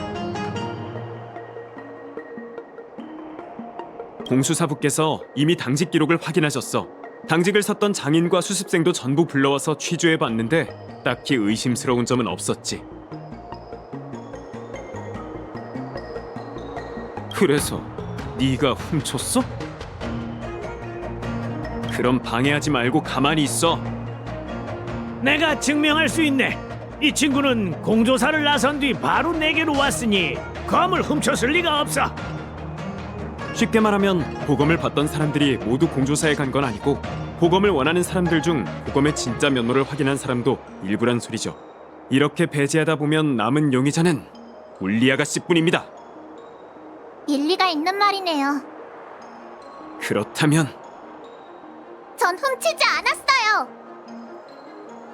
공수사부께서 이미 당직 기록을 확인하셨어. 당직을 섰던 장인과 수습생도 전부 불러와서 취조해봤는데 딱히 의심스러운 점은 없었지. 그래서 네가 훔쳤어? 그럼 방해하지 말고 가만히 있어. 내가 증명할 수 있네. 이 친구는 공조사를 나선 뒤 바로 내게로 왔으니 검을 훔쳤을 리가 없어. 쉽게 말하면 보검을 받던 사람들이 모두 공조사에 간 건 아니고 보검을 원하는 사람들 중 보검의 진짜 면모를 확인한 사람도 일부란 소리죠. 이렇게 배제하다 보면 남은 용의자는 울리 아가씨뿐입니다. 일리가 있는 말이네요. 그렇다면 전 훔치지 않았어요.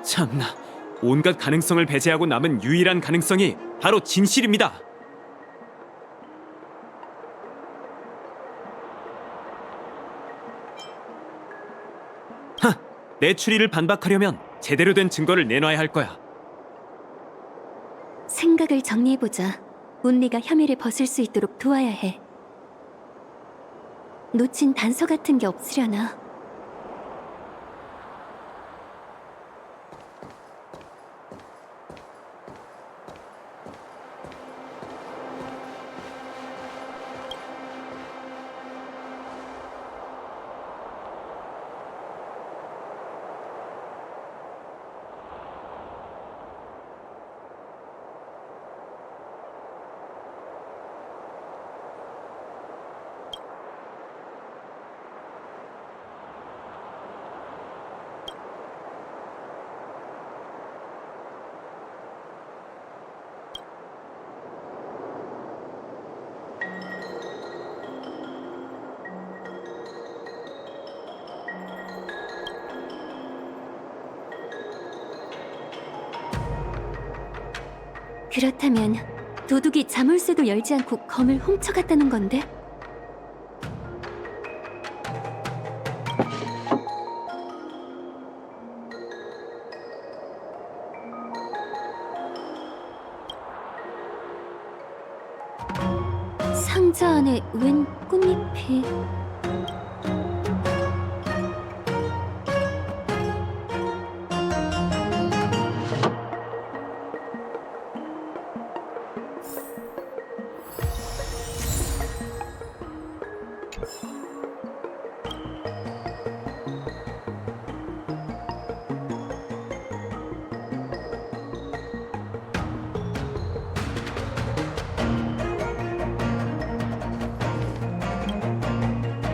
참나, 온갖 가능성을 배제하고 남은 유일한 가능성이 바로 진실입니다. 내 추리를 반박하려면 제대로 된 증거를 내놔야 할 거야. 생각을 정리해보자. 운리가 혐의를 벗을 수 있도록 도와야 해. 놓친 단서 같은 게 없으려나? 그렇다면 도둑이 자물쇠도 열지 않고 검을 훔쳐갔다는 건데? 상자 안에 웬 꽃잎이...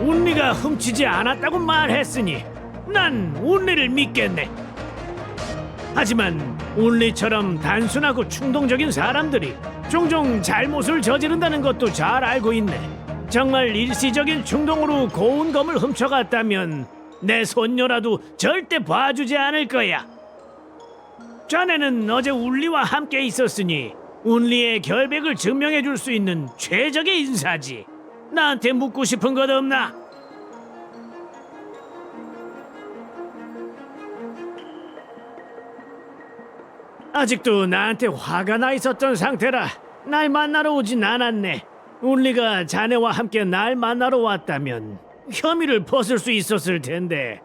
운리가 훔치지 않았다고 말했으니 난 운리를 믿겠네. 하지만 운리처럼 단순하고 충동적인 사람들이 종종 잘못을 저지른다는 것도 잘 알고 있네. 정말 일시적인 충동으로 고운 검을 훔쳐갔다면 내 손녀라도 절대 봐주지 않을 거야. 자네는 어제 운리와 함께 있었으니 운리의 결백을 증명해 줄 수 있는 최적의 인사지. 나한테 묻고 싶은 것 없나? 아직도 나한테 화가 나 있었던 상태라 날 만나러 오진 않았네. 운리가 자네와 함께 날 만나러 왔다면 혐의를 벗을 수 있었을 텐데.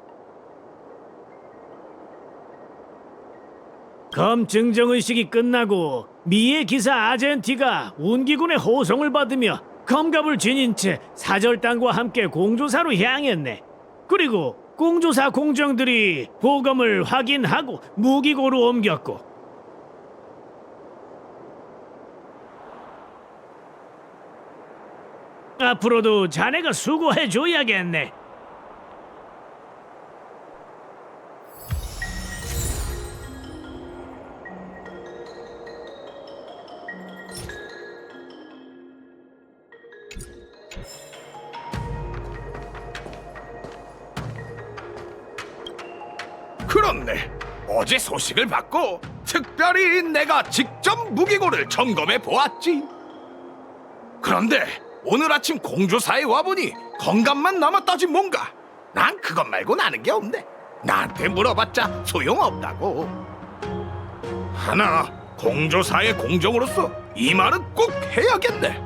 검 증정의식이 끝나고 미의 기사 아젠티가 운기군의 호송을 받으며 검갑을 지닌 채 사절단과 함께 공조사로 향했네. 그리고 공조사 공정들이 보검을 확인하고 무기고로 옮겼고, 앞으로도 자네가 수고해줘야겠네. 그렇네. 어제 소식을 받고 특별히 내가 직접 무기고를 점검해 보았지. 그런데 오늘 아침 공조사에 와보니 건감만 남았다지 뭔가. 난 그것 말고 나는 게 없네. 나한테 물어봤자 소용없다고. 하나 공조사의 공정으로서 이 말은 꼭 해야겠네.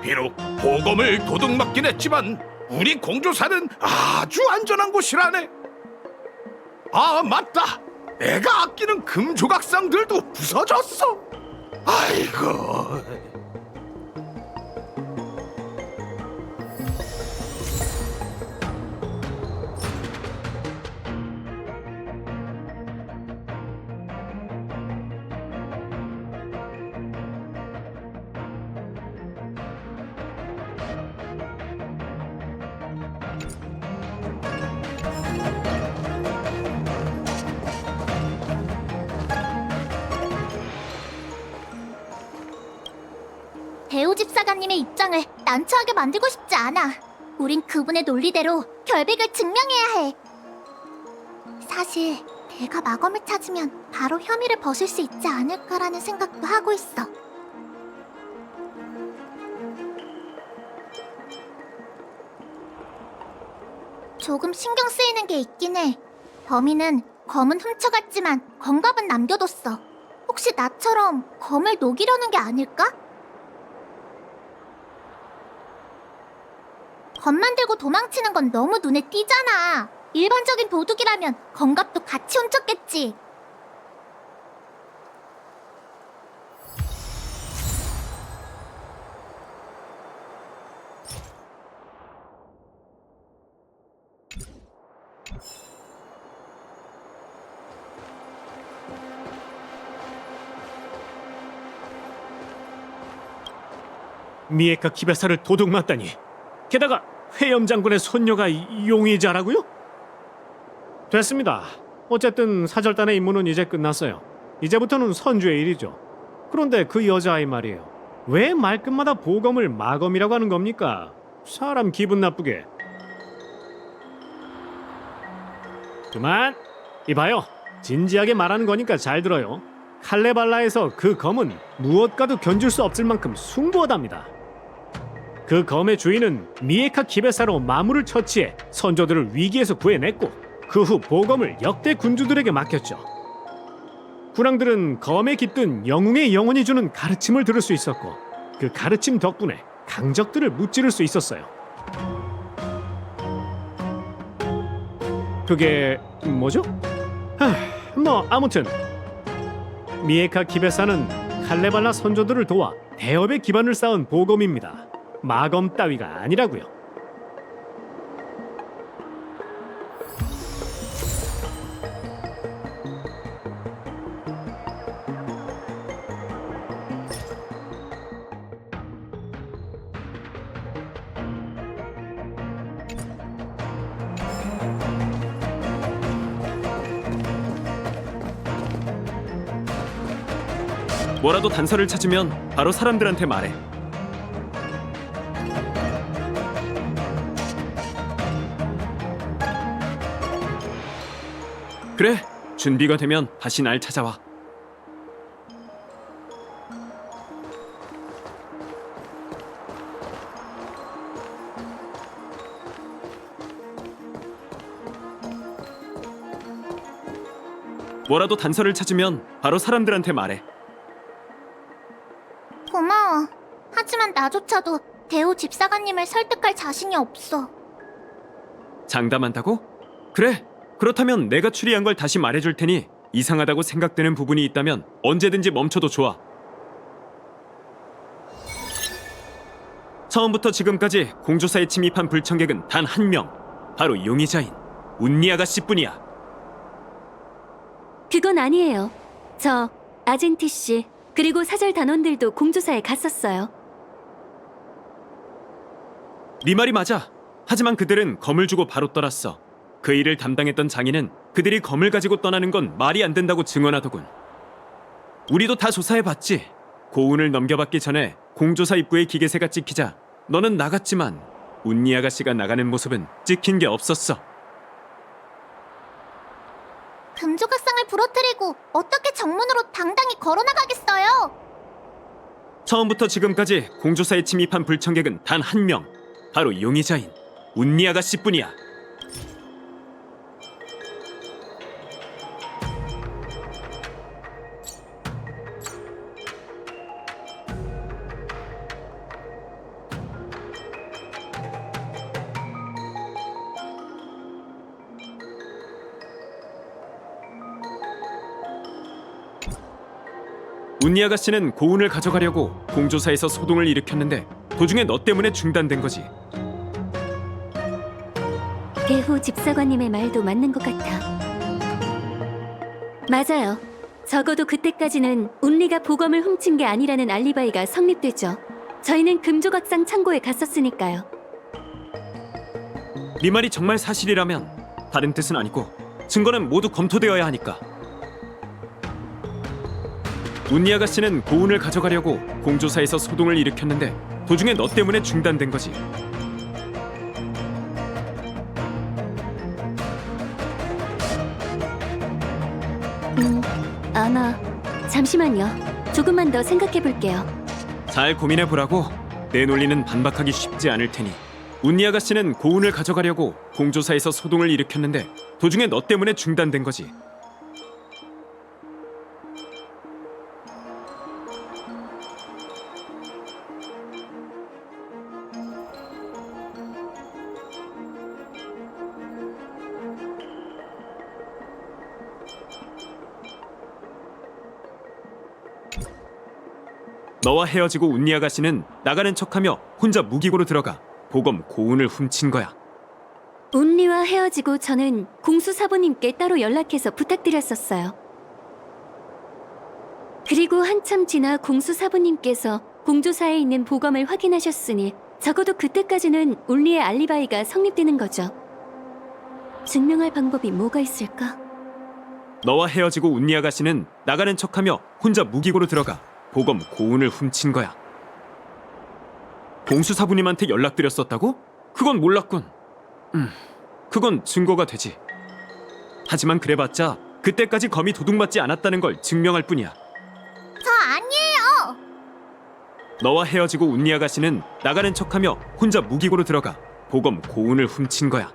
비록 보검을 도둑맞긴 했지만 우리 공조사는 아주 안전한 곳이라네. 아 맞다, 내가 아끼는 금조각상들도 부서졌어. 아이고. 배우 집사관님의 입장을 난처하게 만들고 싶지 않아. 우린 그분의 논리대로 결백을 증명해야 해. 사실 내가 마검을 찾으면 바로 혐의를 벗을 수 있지 않을까라는 생각도 하고 있어. 조금 신경 쓰이는 게 있긴 해. 범인은 검은 훔쳐갔지만 검갑은 남겨뒀어. 혹시 나처럼 검을 녹이려는 게 아닐까? 검만 들고 도망치는 건 너무 눈에 띄잖아. 일반적인 도둑이라면 검갑도 같이 훔쳤겠지. 미에카 기베사를 도둑맞다니. 게다가 회염 장군의 손녀가 용의자라고요? 됐습니다. 어쨌든 사절단의 임무는 이제 끝났어요. 이제부터는 선주의 일이죠. 그런데 그 여자아이 말이에요. 왜 말끝마다 보검을 마검이라고 하는 겁니까? 사람 기분 나쁘게. 그만! 이봐요. 진지하게 말하는 거니까 잘 들어요. 칼레발라에서 그 검은 무엇과도 견줄 수 없을 만큼 숭고하답니다. 그 검의 주인은 미에카 기베사로 마물을 처치해 선조들을 위기에서 구해냈고 그 후 보검을 역대 군주들에게 맡겼죠. 군왕들은 검에 깃든 영웅의 영혼이 주는 가르침을 들을 수 있었고 그 가르침 덕분에 강적들을 무찌를 수 있었어요. 그게 뭐죠? 아무튼 미에카 기베사는 칼레발라 선조들을 도와 대업의 기반을 쌓은 보검입니다. 마검 따위가 아니라고요. 뭐라도 단서를 찾으면 바로 사람들한테 말해. 그래, 준비가 되면 다시 날 찾아와. 뭐라도 단서를 찾으면 바로 사람들한테 말해. 고마워. 하지만 나조차도 대우 집사관님을 설득할 자신이 없어. 장담한다고? 그래, 그렇다면 내가 추리한 걸 다시 말해줄 테니 이상하다고 생각되는 부분이 있다면 언제든지 멈춰도 좋아. 처음부터 지금까지 공조사에 침입한 불청객은 단 한 명, 바로 용의자인 운니 아가씨뿐이야. 그건 아니에요. 저 아젠티 씨 그리고 사절 단원들도 공조사에 갔었어요. 네 말이 맞아. 하지만 그들은 검을 주고 바로 떠났어. 그 일을 담당했던 장인은 그들이 검을 가지고 떠나는 건 말이 안 된다고 증언하더군. 우리도 다 조사해봤지. 고운을 넘겨받기 전에 공조사 입구에 기계세가 찍히자 너는 나갔지만 운니 아가씨가 나가는 모습은 찍힌 게 없었어. 금조각상을 부러뜨리고 어떻게 정문으로 당당히 걸어나가겠어요? 처음부터 지금까지 공조사에 침입한 불청객은 단 한 명, 바로 용의자인 운니 아가씨뿐이야. 운니 아가씨는 고운을 가져가려고 공조사에서 소동을 일으켰는데 도중에 너 때문에 중단된 거지. 대호 집사관님의 말도 맞는 것 같아. 맞아요. 적어도 그때까지는 운리가 보검을 훔친 게 아니라는 알리바이가 성립되죠. 저희는 금조각상 창고에 갔었으니까요. 네 말이 정말 사실이라면 다른 뜻은 아니고 증거는 모두 검토되어야 하니까. 운니 아가씨는 고운을 가져가려고 공조사에서 소동을 일으켰는데 도중에 너 때문에 중단된 거지. 아마 잠시만요. 조금만 더 생각해 볼게요. 잘 고민해 보라고. 내 논리는 반박하기 쉽지 않을 테니. 운니 아가씨는 고운을 가져가려고 공조사에서 소동을 일으켰는데 도중에 너 때문에 중단된 거지. 너와 헤어지고 운니 아가씨는 나가는 척하며 혼자 무기고로 들어가 보검 고운을 훔친 거야. 운리와 헤어지고 저는 공수사부님께 따로 연락해서 부탁드렸었어요. 그리고 한참 지나 공수사부님께서 공조사에 있는 보검을 확인하셨으니 적어도 그때까지는 운리의 알리바이가 성립되는 거죠. 증명할 방법이 뭐가 있을까? 너와 헤어지고 운니 아가씨는 나가는 척하며 혼자 무기고로 들어가 보검 고운을 훔친 거야. 공수사부님한테 연락드렸었다고? 그건 몰랐군. 그건 증거가 되지. 하지만 그래봤자 그때까지 검이 도둑맞지 않았다는 걸 증명할 뿐이야. 너와 헤어지고 운리 아가씨는 나가는 척하며 혼자 무기고로 들어가 보검 고운을 훔친 거야.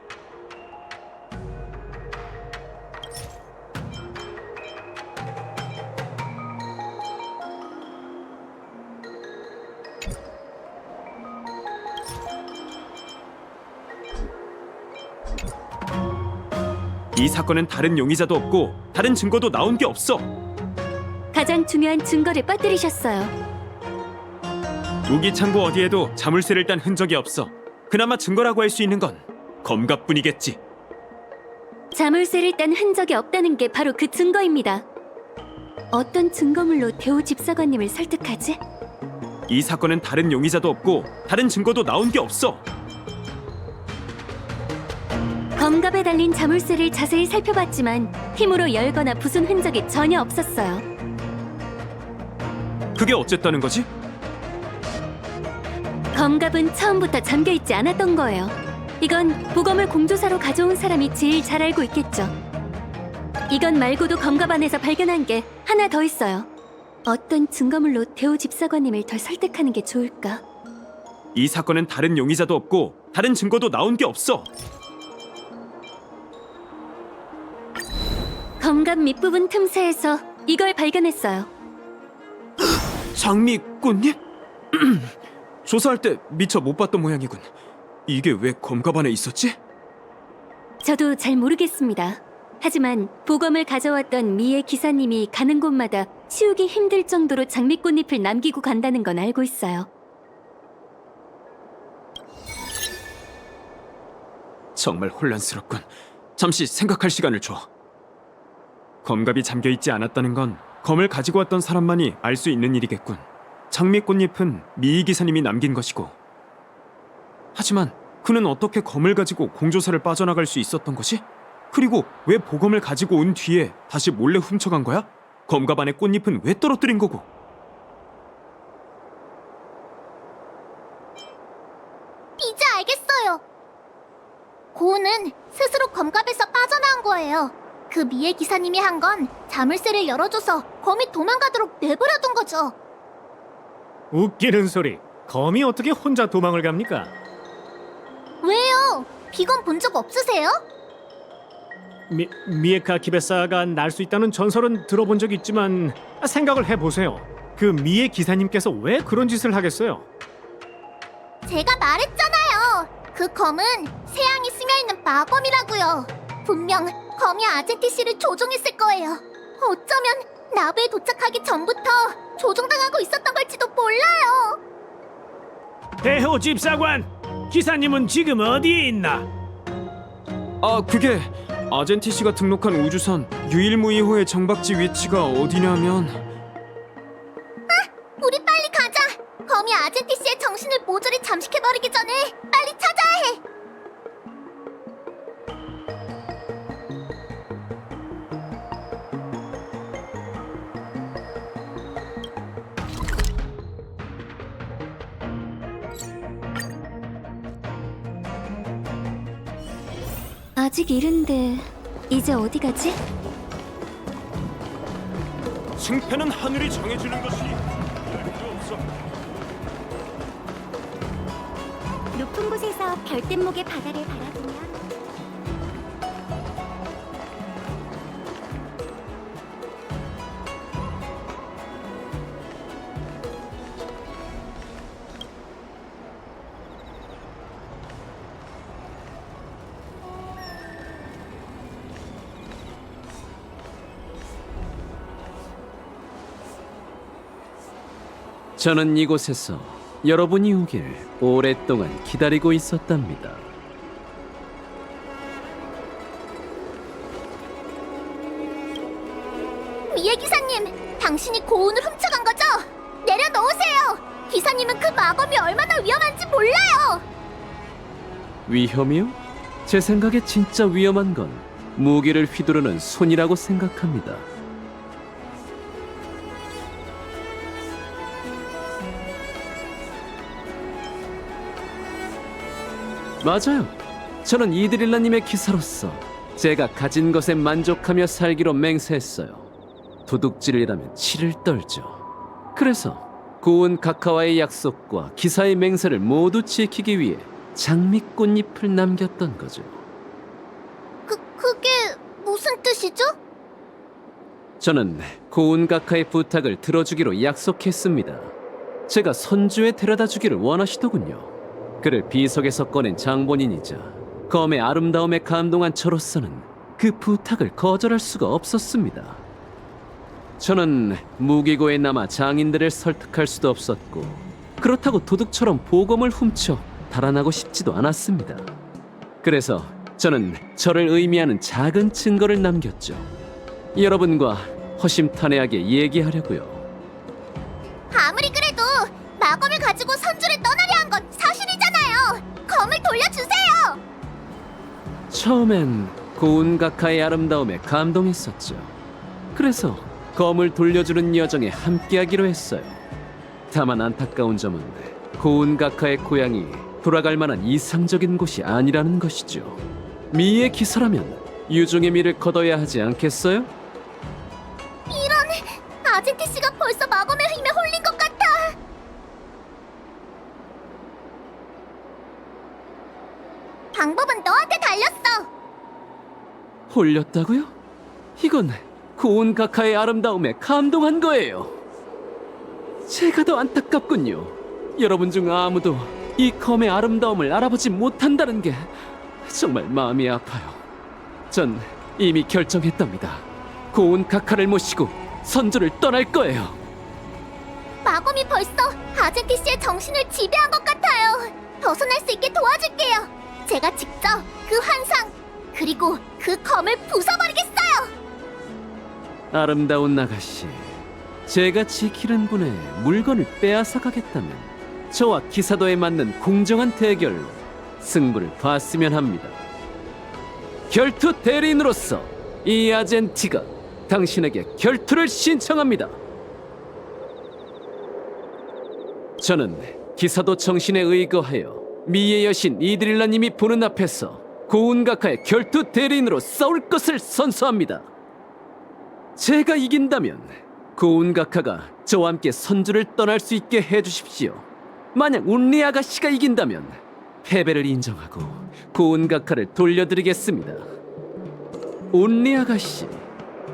이 사건은 다른 용의자도 없고 다른 증거도 나온 게 없어. 가장 중요한 증거를 빠뜨리셨어요. 무기 창고 어디에도 자물쇠를 딴 흔적이 없어. 그나마 증거라고 할 수 있는 건 검갑뿐이겠지. 자물쇠를 딴 흔적이 없다는 게 바로 그 증거입니다. 어떤 증거물로 대호 집사관님을 설득하지? 이 사건은 다른 용의자도 없고 다른 증거도 나온 게 없어. 검갑에 달린 자물쇠를 자세히 살펴봤지만 힘으로 열거나 부순 흔적이 전혀 없었어요. 그게 어쨌다는 거지? 검갑은 처음부터 잠겨있지 않았던 거예요. 이건 보검을 공조사로 가져온 사람이 제일 잘 알고 있겠죠. 이건 말고도 검갑 안에서 발견한 게 하나 더 있어요. 어떤 증거물로 대호 집사관님을 더 설득하는 게 좋을까? 이 사건은 다른 용의자도 없고 다른 증거도 나온 게 없어. 검갑 밑부분 틈새에서 이걸 발견했어요. 장미꽃잎? 조사할 때 미처 못 봤던 모양이군. 이게 왜 검갑 안에 있었지? 저도 잘 모르겠습니다. 하지만 보검을 가져왔던 미의 기사님이 가는 곳마다 치우기 힘들 정도로 장미꽃잎을 남기고 간다는 건 알고 있어요. 정말 혼란스럽군. 잠시 생각할 시간을 줘. 검갑이 잠겨있지 않았다는 건 검을 가지고 왔던 사람만이 알 수 있는 일이겠군. 장미꽃잎은 미희 기사님이 남긴 것이고, 하지만 그는 어떻게 검을 가지고 공조사를 빠져나갈 수 있었던 것이? 그리고 왜 보검을 가지고 온 뒤에 다시 몰래 훔쳐간 거야? 검갑 안에 꽃잎은 왜 떨어뜨린 거고? 이제 알겠어요. 고은은 스스로 검갑에서 빠져나온 거예요. 그 미의 기사님이 한 건 자물쇠를 열어줘서 검이 도망가도록 내버려둔 거죠. 웃기는 소리. 검이 어떻게 혼자 도망을 갑니까? 왜요? 비건 본 적 없으세요? 미에카 기베사가 날 수 있다는 전설은 들어본 적 있지만 생각을 해보세요. 그 미의 기사님께서 왜 그런 짓을 하겠어요? 제가 말했잖아요. 그 검은 세양이 스며있는 마검이라고요. 분명 검이 아제티 씨를 조종했을 거예요. 어쩌면 나부에 도착하기 전부터 조종당하고 있었던 걸지도 몰라요. 대호 집사관, 기사님은 지금 어디에 있나? 아, 그게 아젠티 씨가 등록한 우주선 유일무이호의 정박지 위치가 어디냐면... 우리 빨리 가자. 검이 아제티 씨의 정신을 모조리 잠식해버리기 전에 빨리 찾아야 해. 아직 이른데 이제 어디 가지? 승패는 하늘이 정해주는 것이 필요 없어. 높은 곳에서 별빛목의 바다를 바라보면 저는 이곳에서 여러분이 오길 오랫동안 기다리고 있었답니다. 미의 기사님, 당신이 고운을 훔쳐간 거죠? 내려놓으세요. 기사님은 그 마검이 얼마나 위험한지 몰라요. 위험이요? 제 생각에 진짜 위험한 건 무기를 휘두르는 손이라고 생각합니다. 맞아요. 저는 이드릴라님의 기사로서 제가 가진 것에 만족하며 살기로 맹세했어요. 도둑질이라면 치를 떨죠. 그래서 고운 카카와의 약속과 기사의 맹세를 모두 지키기 위해 장미꽃잎을 남겼던 거죠. 그게 무슨 뜻이죠? 저는 고운 카카의 부탁을 들어주기로 약속했습니다. 제가 선주에 데려다 주기를 원하시더군요. 그를 비석에서 꺼낸 장본인이자 검의 아름다움에 감동한 저로서는 그 부탁을 거절할 수가 없었습니다. 저는 무기고에 남아 장인들을 설득할 수도 없었고 그렇다고 도둑처럼 보검을 훔쳐 달아나고 싶지도 않았습니다. 그래서 저는 저를 의미하는 작은 증거를 남겼죠. 여러분과 허심탄회하게 얘기하려고요. 아무리 그래도 마검을 가지고 선주를 떠나려 한 건 사실이잖아요. 검을 돌려주세요. 처음엔 고운 카카의 아름다움에 감동했었죠. 그래서 검을 돌려주는 여정에 함께하기로 했어요. 다만 안타까운 점은 고운 카카의 고향이 돌아갈 만한 이상적인 곳이 아니라는 것이죠. 미의 기사라면 유종의 미를 거둬야 하지 않겠어요? 이런, 아젠티 씨가 벌써 마검의 힘에 홀린 것 같아. 방법은 너한테 달렸어. 홀렸다고요? 이건 고운 카카의 아름다움에 감동한 거예요. 제가 더 안타깝군요. 여러분 중 아무도 이 검의 아름다움을 알아보지 못한다는 게 정말 마음이 아파요. 전 이미 결정했답니다. 고운 카카를 모시고 선주를 떠날 거예요. 마검이 벌써 아젠티 씨의 정신을 지배한 것 같아요. 벗어날 수 있게 도와줄게요. 제가 직접 그 환상 그리고 그 검을 부숴버리겠어요. 아름다운 나가씨, 제가 지키는 분의 물건을 빼앗아 가겠다면 저와 기사도에 맞는 공정한 대결로 승부를 봤으면 합니다. 결투 대리인으로서 이 아젠티가 당신에게 결투를 신청합니다. 저는 기사도 정신에 의거하여 미의 여신 이드릴라님이 보는 앞에서 고운 카카의 결투 대리인으로 싸울 것을 선서합니다. 제가 이긴다면 고운 카카가 저와 함께 선주를 떠날 수 있게 해주십시오. 만약 운리 아가씨가 이긴다면 패배를 인정하고 고운 카카를 돌려드리겠습니다. 운리 아가씨,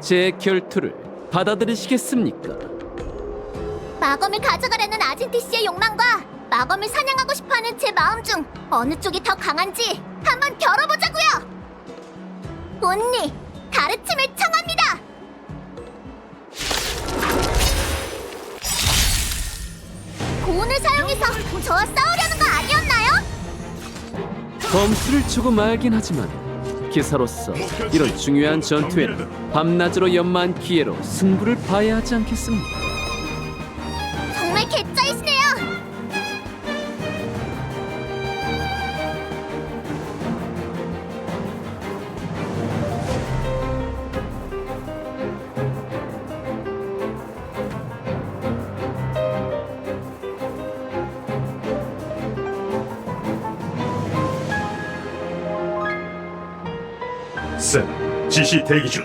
제 결투를 받아들이시겠습니까? 마검을 가져가려는 아젠티 씨의 욕망과 마검을 사냥하고 싶어하는 제 마음 중 어느 쪽이 더 강한지 한번 겨뤄보자고요. 온리, 가르침을 청합니다. 고운을 사용해서 저와 싸우려는 거 아니었나요? 검수를 조금 알긴 하지만 기사로서 이런 중요한 전투에는 밤낮으로 연마한 기회로 승부를 봐야 하지 않겠습니까? 정말 개짜이시네요. 쌤, 지시 대기 중.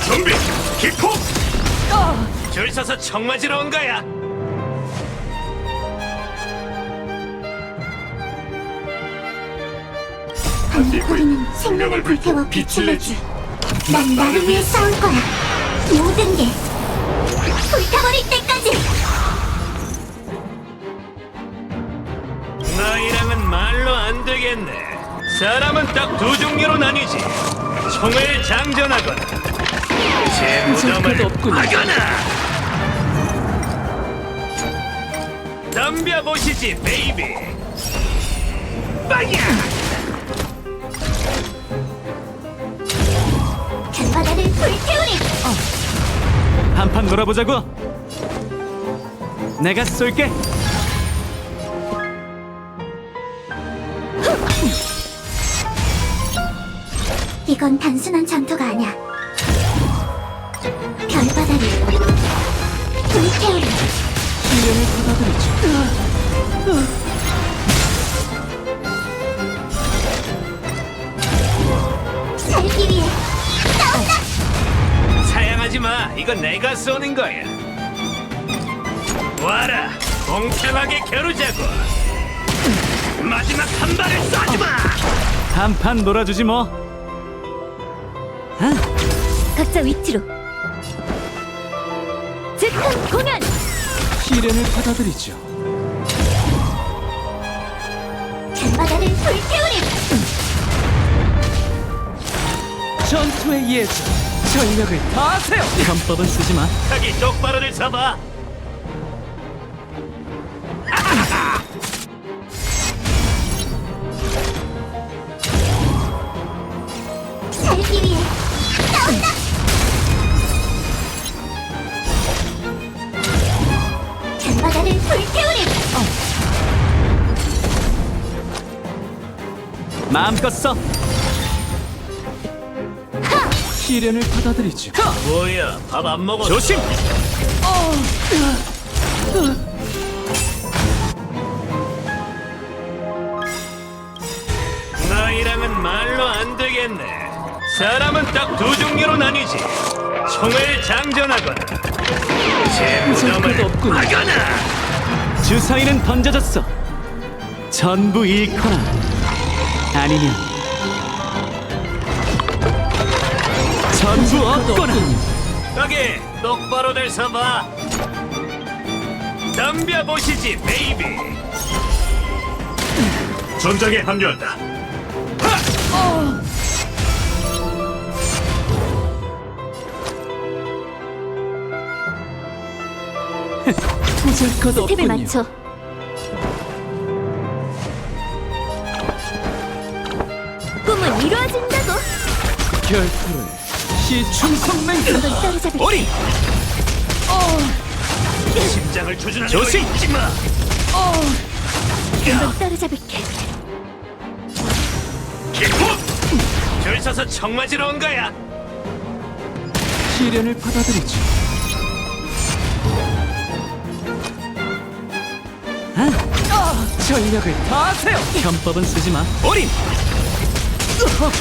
준비, 킥콕! 줄 서서 청 맞으러 온 거야. 반딧거리는 생명을 불태워 빛을 내지. 난 나를 위해 싸울 거야. 모든 게 불타버릴 때까지. 너희랑은 말로 안 되겠네. 사람은 딱 두 종류로 나뉘지. 총을 장전하거나 제 무덤을 하거나. 덤벼보시지, 베이비. 빵야! 결과를 밤바다를 불태우리. 한판 놀아보자고. 내가 쏠게. 이건 단순한 전투가 아니야. 별바다를 불태우리. 시련을 받아들이죠. 살기 위해 싸운다. 사양하지 마. 이건 내가 쏘는 거야. 와라, 공평하게 겨루자고. 마지막 한 발을 쏘지 마. 한판 놀아주지 뭐. 각자 위치로. 즉흥 공연. 시련을 받아들이죠. 밤바다를 불태우리. 전투의 예전. 전력을 다하세요. 편법은 쓰지 마. 자기 똑바로를 서봐. 살기 위해 싸운다. 밤바다를 불태우리. 마음껏 써. 시련을 받아들이죠. 뭐야, 밥 안 먹었어? 조심! 너희랑은 말로 안 되겠네. 사람은 딱 두 종류로 나뉘지. 총을 장전하거나 제 무덤을 하거나. 주사위는 던져졌어. 전부 잃거나 아니면 전부 얻거나. 거기 똑바로들 서봐. 덤벼보시지, 베이비. 전장에 합류한다. 부술 것 스텝을 없군요. 맞춰. 꿈은 이루어진다고. 결투를 시충성맹사. 한번 따라잡을게. 어리. 심장을 조준하는 조심! 거 잊지 마. 한번 따라잡을게. 기포! 줄 서서 청 맞으러 온 거야. 시련을 받아들이죠. 전력을 다하세요. 편법은 쓰지 마. 어린.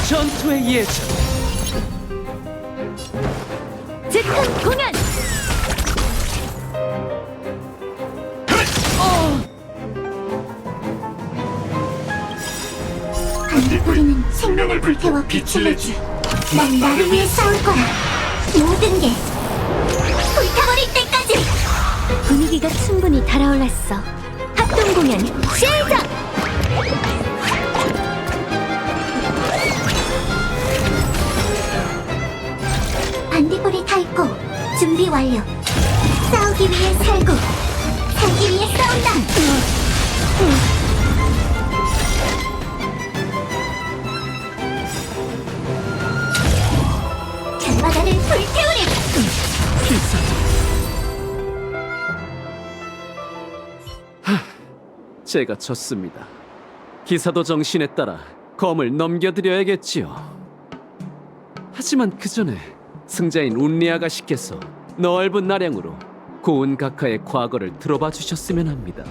전투의 예전. 즉흥 공연. 우리는 생명을 불태워 빛을 내지. 난 나를 위해 싸울 거야. 모든 게 불타버릴 때까지. 분위기가 충분히 달아올랐어. 합동 공연 시작. 반딧불이 타있고 준비 완료. 싸우기 위해 살고 살기 위해 싸운다. 밤바다를 불태우리. 제가 졌습니다. 기사도 정신에 따라 검을 넘겨드려야겠지요. 하지만 그 전에 승자인 운리 아가씨께서 넓은 나량으로 고운 각하의 과거를 들어봐 주셨으면 합니다.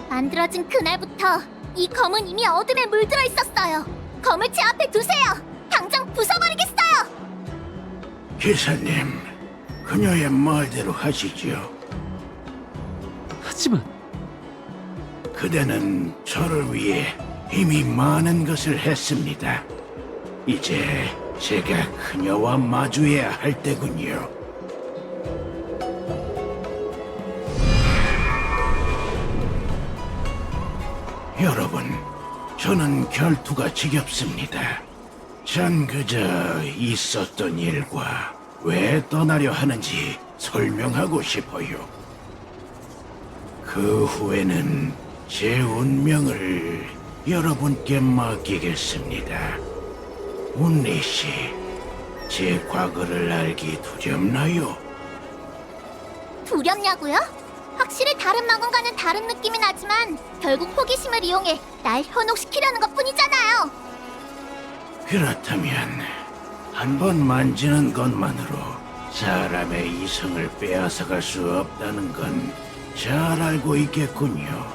만들어진 그날부터 이 검은 이미 어둠에 물들어 있었어요. 검을 제 앞에 두세요. 당장 부숴버리겠어요. 기사님, 그녀의 말대로 하시지요. 하지만 그대는 저를 위해 이미 많은 것을 했습니다. 이제 제가 그녀와 마주해야 할 때군요. 여러분, 저는 결투가 지겹습니다. 전 그저 있었던 일과 왜 떠나려 하는지 설명하고 싶어요. 그 후에는 제 운명을 여러분께 맡기겠습니다. 운리 씨, 제 과거를 알기 두렵나요? 두렵냐고요? 확실히 다른 마군과는 다른 느낌이 나지만 결국 호기심을 이용해 날 현혹시키려는 것뿐이잖아요. 그렇다면 한 번 만지는 것만으로 사람의 이성을 빼앗아갈 수 없다는 건 잘 알고 있겠군요.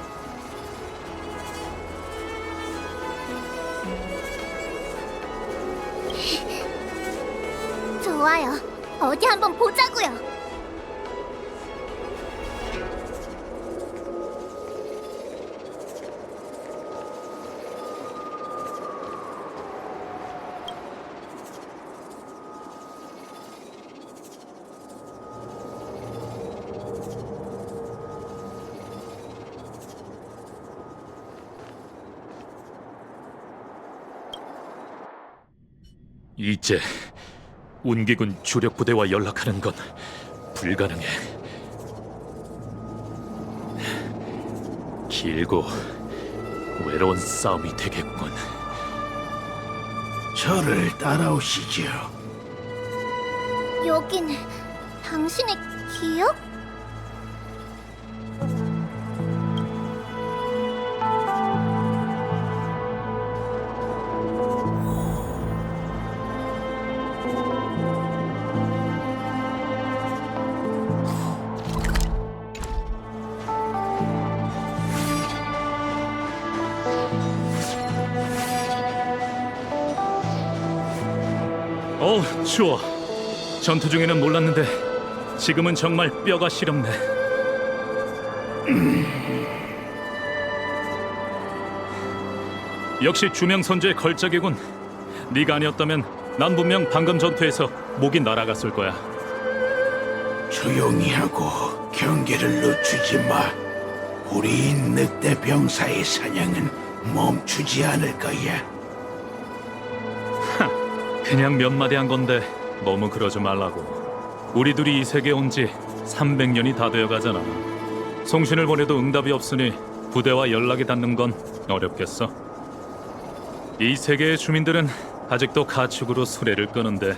좋아요. 어디 한번 보자고요. 이제 운기군 주력 부대와 연락하는 건 불가능해. 길고 외로운 싸움이 되겠군. 저를 따라오시죠. 여긴 당신의 기억? 추워. 전투 중에는 몰랐는데 지금은 정말 뼈가 시렵네. 역시 주명 선주의 걸작이군. 네가 아니었다면 난 분명 방금 전투에서 목이 날아갔을 거야. 조용히 하고 경계를 늦추지 마. 우리 늑대 병사의 사냥은 멈추지 않을 거야. 그냥 몇 마디 한 건데 너무 그러지 말라고. 우리 둘이 이 세계에 온 지 300년이 다 되어 가잖아. 송신을 보내도 응답이 없으니 부대와 연락이 닿는 건 어렵겠어. 이 세계의 주민들은 아직도 가축으로 수레를 끄는데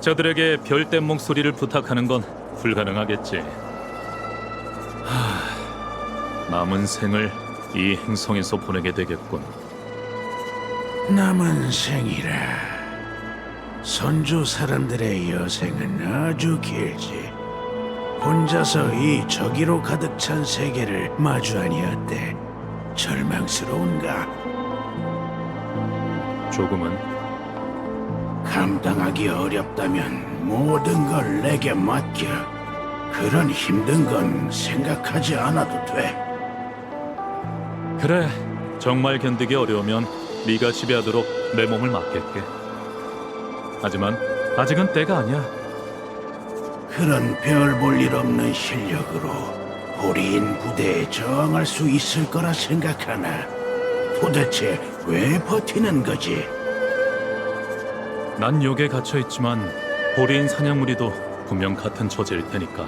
저들에게 별된 목소리를 부탁하는 건 불가능하겠지. 남은 생을 이 행성에서 보내게 되겠군. 남은 생이라. 선조 사람들의 여생은 아주 길지. 혼자서 이 저기로 가득 찬 세계를 마주하니 어때? 절망스러운가? 조금은. 감당하기 어렵다면 모든 걸 내게 맡겨. 그런 힘든 건 생각하지 않아도 돼. 그래, 정말 견디기 어려우면 네가 지배하도록 내 몸을 맡길게. 하지만 아직은 때가 아니야. 그런 별 볼 일 없는 실력으로 호리인 부대에 저항할 수 있을 거라 생각하나? 도대체 왜 버티는 거지? 난 욕에 갇혀 있지만 호리인 사냥 무리도 분명 같은 처지일 테니까.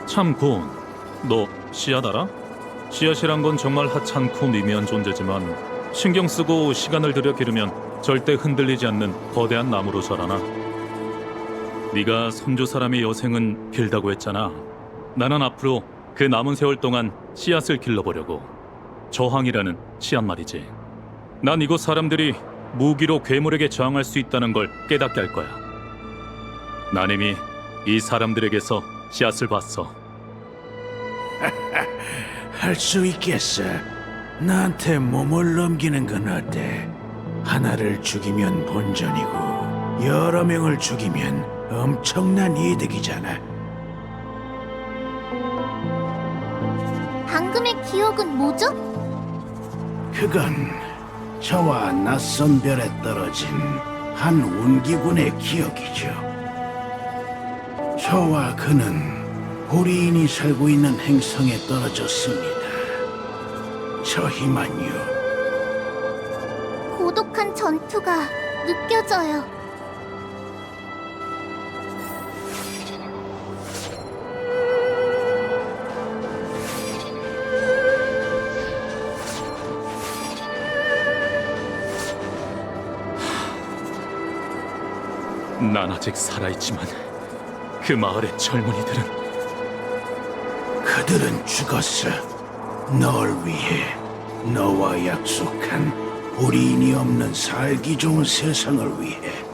참 고운, 너 씨앗 알아? 씨앗이란 건 정말 하찮고 미미한 존재지만 신경 쓰고 시간을 들여 기르면 절대 흔들리지 않는 거대한 나무로 자라나. 네가 선조 사람의 여생은 길다고 했잖아. 나는 앞으로 그 남은 세월 동안 씨앗을 길러보려고. 저항이라는 씨앗 말이지. 난 이곳 사람들이 무기로 괴물에게 저항할 수 있다는 걸 깨닫게 할 거야. 난 이미 이 사람들에게서 씨앗을 봤어. 할 수 있겠어. 나한테 몸을 넘기는 건 어때? 하나를 죽이면 본전이고 여러 명을 죽이면 엄청난 이득이잖아. 방금의 기억은 뭐죠? 그건 저와 낯선 별에 떨어진 한 운기군의 기억이죠. 저와 그는 호리인이 살고 있는 행성에 떨어졌습니다. 저희만요. 고독한 전투가 느껴져요. 난 아직 살아있지만 그 마을의 젊은이들은 그들은 죽었어. 널 위해 너와 약속한 불이인이 없는 살기 좋은 세상을 위해.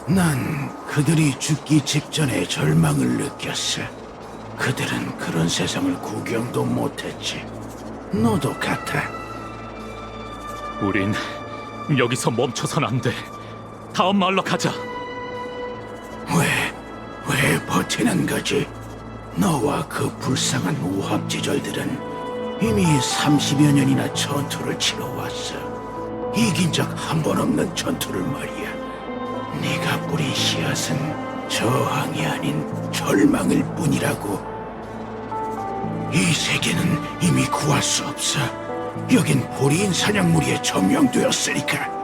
난 그들이 죽기 직전에 절망을 느꼈어. 그들은 그런 세상을 구경도 못했지. 너도 같아. 우린 여기서 멈춰선 안 돼. 다음 마을로 가자. 왜 버티는 거지? 너와 그 불쌍한 우합지졸들은 이미 30여 년이나 전투를 치러왔어. 이긴 적 한 번 없는 전투를 말이야. 네가 뿌린 씨앗은 저항이 아닌 절망일 뿐이라고. 이 세계는 이미 구할 수 없어. 여긴 보리인 사냥무리에 점령되었으니까.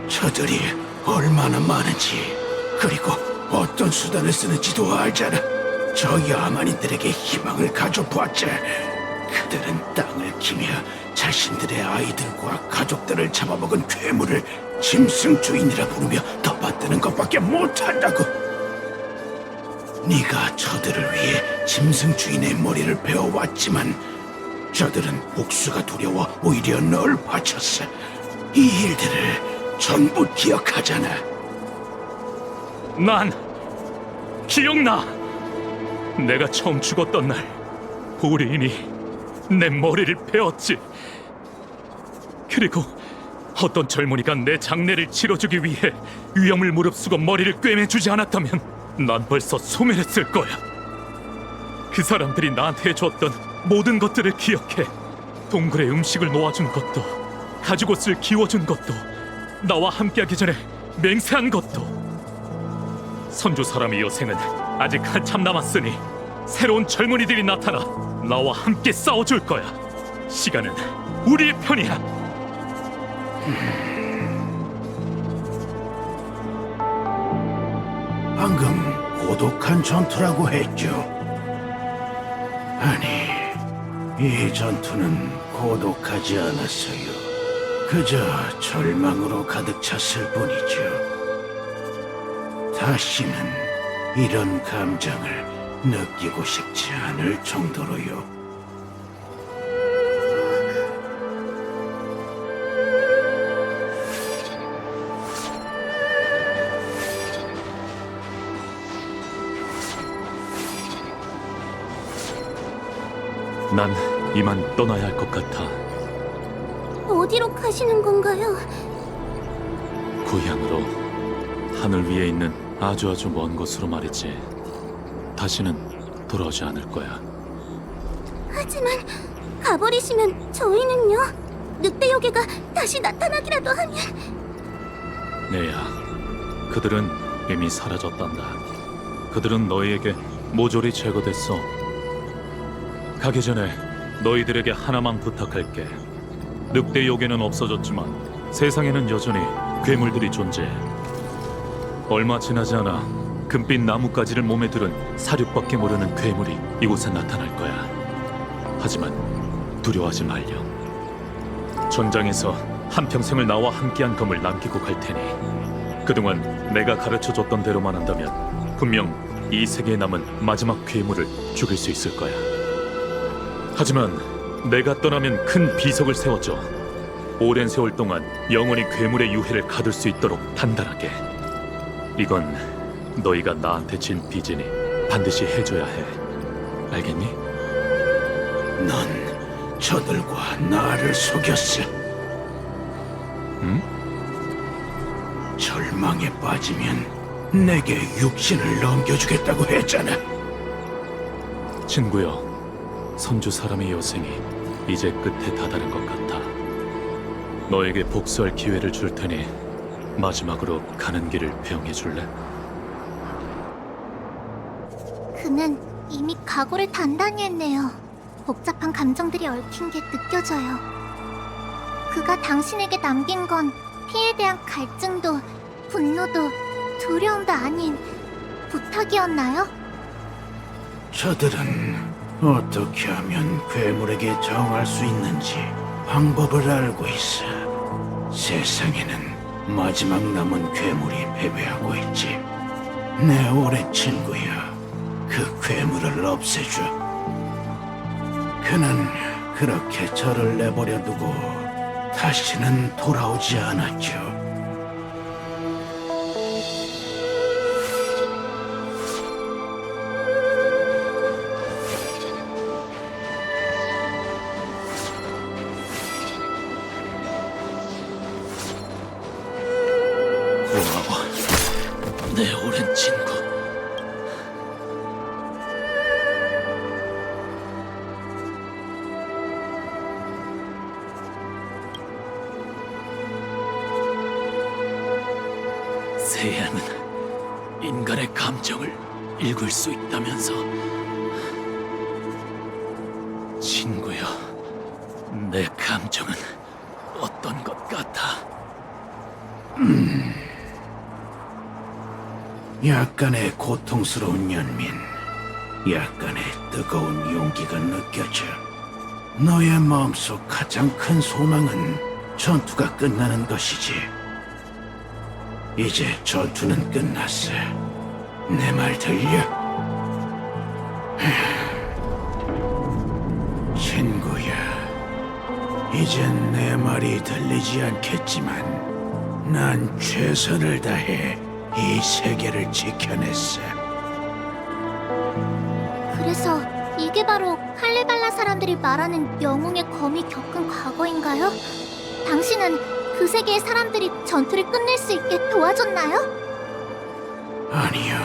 저들이 얼마나 많은지, 그리고 어떤 수단을 쓰는지도 알잖아. 저 야만인들에게 희망을 가져보았자. 그들은 땅을 기며 자신들의 아이들과 가족들을 잡아먹은 괴물을 짐승 주인이라 부르며 덮어뜨는 것밖에 못한다고. 네가 저들을 위해 짐승 주인의 머리를 베어왔지만 저들은 복수가 두려워 오히려 널 바쳤어. 이 일들을 전부 기억하잖아. 난 기억나. 내가 처음 죽었던 날 보리인이 내 머리를 베었지. 그리고 어떤 젊은이가 내 장례를 치러주기 위해 위험을 무릅쓰고 머리를 꿰매주지 않았다면 난 벌써 소멸했을 거야. 그 사람들이 나한테 해줬던 모든 것들을 기억해. 동굴에 음식을 놓아준 것도, 가죽옷을 기워준 것도, 나와 함께하기 전에 맹세한 것도. 선조 사람의 여생은 아직 한참 남았으니 새로운 젊은이들이 나타나 나와 함께 싸워줄 거야. 시간은 우리의 편이야. 방금 고독한 전투라고 했죠. 아니, 이 전투는 고독하지 않았어요. 그저 절망으로 가득 찼을 뿐이죠. 다시는 이런 감정을 느끼고 싶지 않을 정도로요. 난 이만 떠나야 할 것 같아. 어디로 가시는 건가요? 고향으로. 하늘 위에 있는 아주 먼 곳으로 말이지. 다시는 돌아오지 않을 거야. 하지만 가버리시면 저희는요? 늑대 요괴가 다시 나타나기라도 하면... 네야, 그들은 이미 사라졌단다. 그들은 너희에게 모조리 제거됐어. 가기 전에 너희들에게 하나만 부탁할게. 늑대 요괴는 없어졌지만 세상에는 여전히 괴물들이 존재해. 얼마 지나지 않아 금빛 나뭇가지를 몸에 두른 사륙밖에 모르는 괴물이 이곳에 나타날 거야. 하지만 두려워하지 말렴. 전장에서 한평생을 나와 함께한 검을 남기고 갈 테니 그동안 내가 가르쳐줬던 대로만 한다면 분명 이 세계에 남은 마지막 괴물을 죽일 수 있을 거야. 하지만 내가 떠나면 큰 비석을 세워줘. 오랜 세월 동안 영원히 괴물의 유해를 가둘 수 있도록 단단하게. 이건 너희가 나한테 진 빚이니 반드시 해줘야 해. 알겠니? 넌 저들과 나를 속였어. 응? 절망에 빠지면 내게 육신을 넘겨주겠다고 했잖아. 친구여, 선주 사람의 여생이 이제 끝에 다다른 것 같아. 너에게 복수할 기회를 줄 테니 마지막으로 가는 길을 배웅해 줄래? 그는 이미 각오를 단단히 했네요. 복잡한 감정들이 얽힌 게 느껴져요. 그가 당신에게 남긴 건 피에 대한 갈증도, 분노도, 두려움도 아닌 부탁이었나요? 저들은 어떻게 하면 괴물에게 정할 수 있는지 방법을 알고 있어. 세상에는 마지막 남은 괴물이 패배하고 있지. 내 오랜 친구야. 그 괴물을 없애줘. 그는 그렇게 저를 내버려 두고 다시는 돌아오지 않았죠. 고마워, 내 오랜 친구. 새양은 인간의 감정을 읽을 수 있다면서. 친구여, 내 감정은 어떤 것 같아? 약간의 고통스러운 연민, 약간의 뜨거운 용기가 느껴져. 너의 마음속 가장 큰 소망은 전투가 끝나는 것이지. 이제 전투는 끝났어. 내 말 들려? 친구야, 이젠 내 말이 들리지 않겠지만 난 최선을 다해 이 세계를 지켜냈어. 그래서 이게 바로 칼레발라 사람들이 말하는 영웅의 검이 겪은 과거인가요? 당신은 그 세계의 사람들이 전투를 끝낼 수 있게 도와줬나요? 아니요,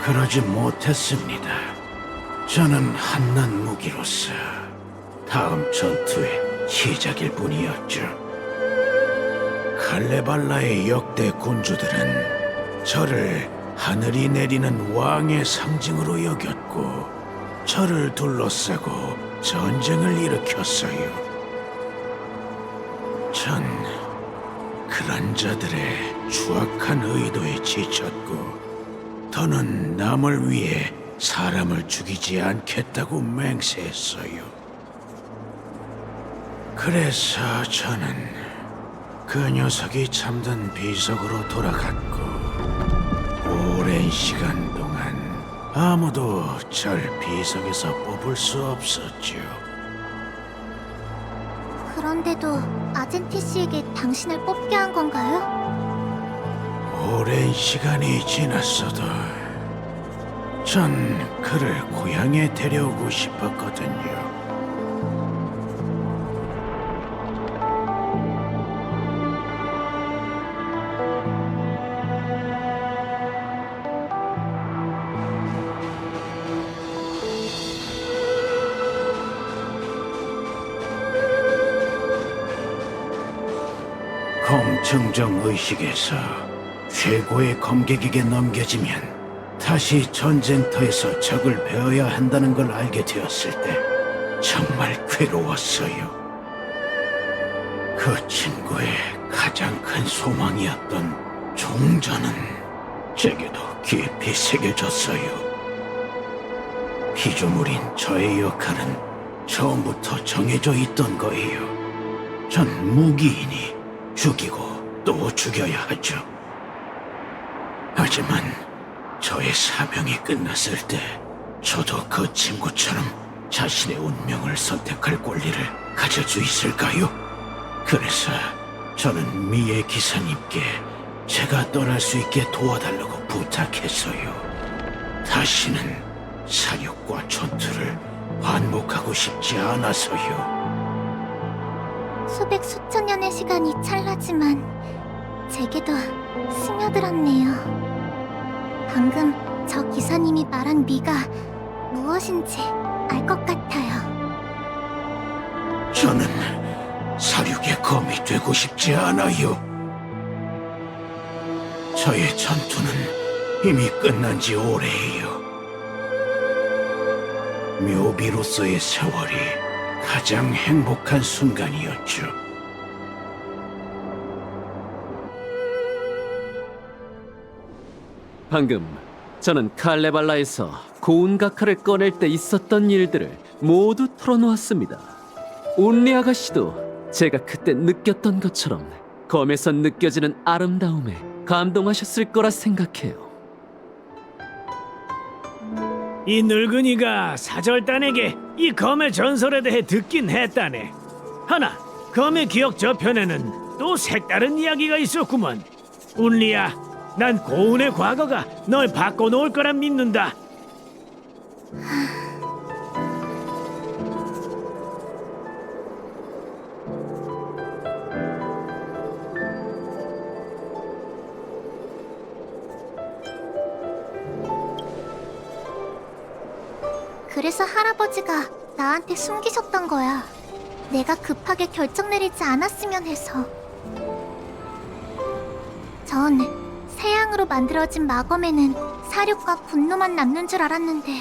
그러지 못했습니다. 저는 한낱 무기로서 다음 전투의 시작일 뿐이었죠. 칼레발라의 역대 군주들은 저를 하늘이 내리는 왕의 상징으로 여겼고 저를 둘러싸고 전쟁을 일으켰어요. 전 그런 자들의 추악한 의도에 지쳤고 더는 남을 위해 사람을 죽이지 않겠다고 맹세했어요. 그래서 저는 그 녀석이 잠든 비석으로 돌아갔고 오랜 시간 동안 아무도 절 비석에서 뽑을 수 없었죠. 그런데도 아젠티 씨에게 당신을 뽑게 한 건가요? 오랜 시간이 지났어도 전 그를 고향에 데려오고 싶었거든요. 검 증정 의식에서 최고의 검객에게 넘겨지면 다시 전쟁터에서 적을 베어야 한다는 걸 알게 되었을 때 정말 괴로웠어요. 그 친구의 가장 큰 소망이었던 종전은 제게도 깊이 새겨졌어요. 피조물인 저의 역할은 처음부터 정해져 있던 거예요. 전 무기이니 죽이고 또 죽여야 하죠. 하지만 저의 사명이 끝났을 때 저도 그 친구처럼 자신의 운명을 선택할 권리를 가질 수 있을까요? 그래서 저는 미의 기사님께 제가 떠날 수 있게 도와달라고 부탁했어요. 다시는 사육과 전투를 반복하고 싶지 않아서요. 수백 수천 년의 시간이 찰나지만 제게도 스며들었네요. 방금 저 기사님이 말한 미가 무엇인지 알 것 같아요. 저는 사륙의 검이 되고 싶지 않아요. 저의 전투는 이미 끝난 지 오래예요. 묘비로서의 세월이 가장 행복한 순간이었죠. 방금 저는 칼레발라에서 고운가카를 꺼낼 때 있었던 일들을 모두 털어놓았습니다. 온리 아가씨도 제가 그때 느꼈던 것처럼 검에서 느껴지는 아름다움에 감동하셨을 거라 생각해요. 이 늙은이가 사절단에게 이 검의 전설에 대해 듣긴 했다네. 하나, 검의 기억 저편에는 또 색다른 이야기가 있었구먼. 운리야, 난 고운의 과거가 널 바꿔놓을 거란 믿는다. 그래서 할아버지가 나한테 숨기셨던 거야. 내가 급하게 결정 내리지 않았으면 해서. 전 새양으로 만들어진 마검에는 사륙과 분노만 남는 줄 알았는데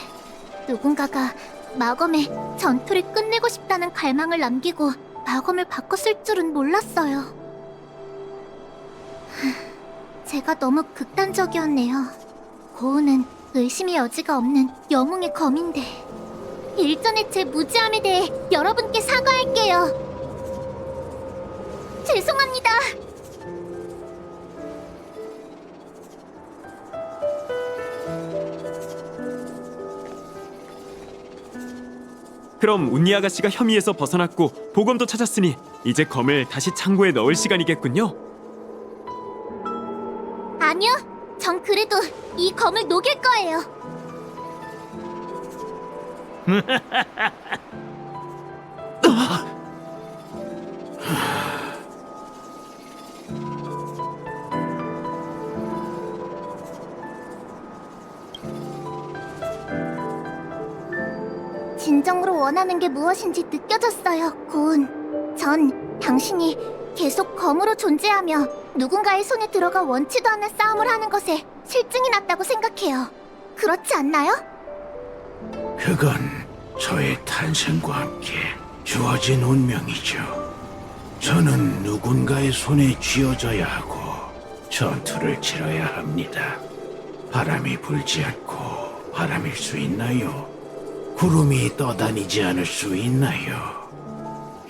누군가가 마검에 전투를 끝내고 싶다는 갈망을 남기고 마검을 바꿨을 줄은 몰랐어요. 제가 너무 극단적이었네요. 고운은 의심의 여지가 없는 영웅의 검인데 일전의 제 무지함에 대해 여러분께 사과할게요. 죄송합니다. 그럼 운니 아가씨가 혐의에서 벗어났고 보검도 찾았으니 이제 검을 다시 창고에 넣을 시간이겠군요. 아니요, 전 그래도 이 검을 녹일 거예요. 진정으로 원하는 게 무엇인지 느껴졌어요, 고은. 전 당신이 계속 검으로 존재하며 누군가의 손에 들어가 원치도 않는 싸움을 하는 것에 실증이 났다고 생각해요. 그렇지 않나요? 그건 저의 탄생과 함께 주어진 운명이죠. 저는 누군가의 손에 쥐어져야 하고 전투를 치러야 합니다. 바람이 불지 않고 바람일 수 있나요? 구름이 떠다니지 않을 수 있나요?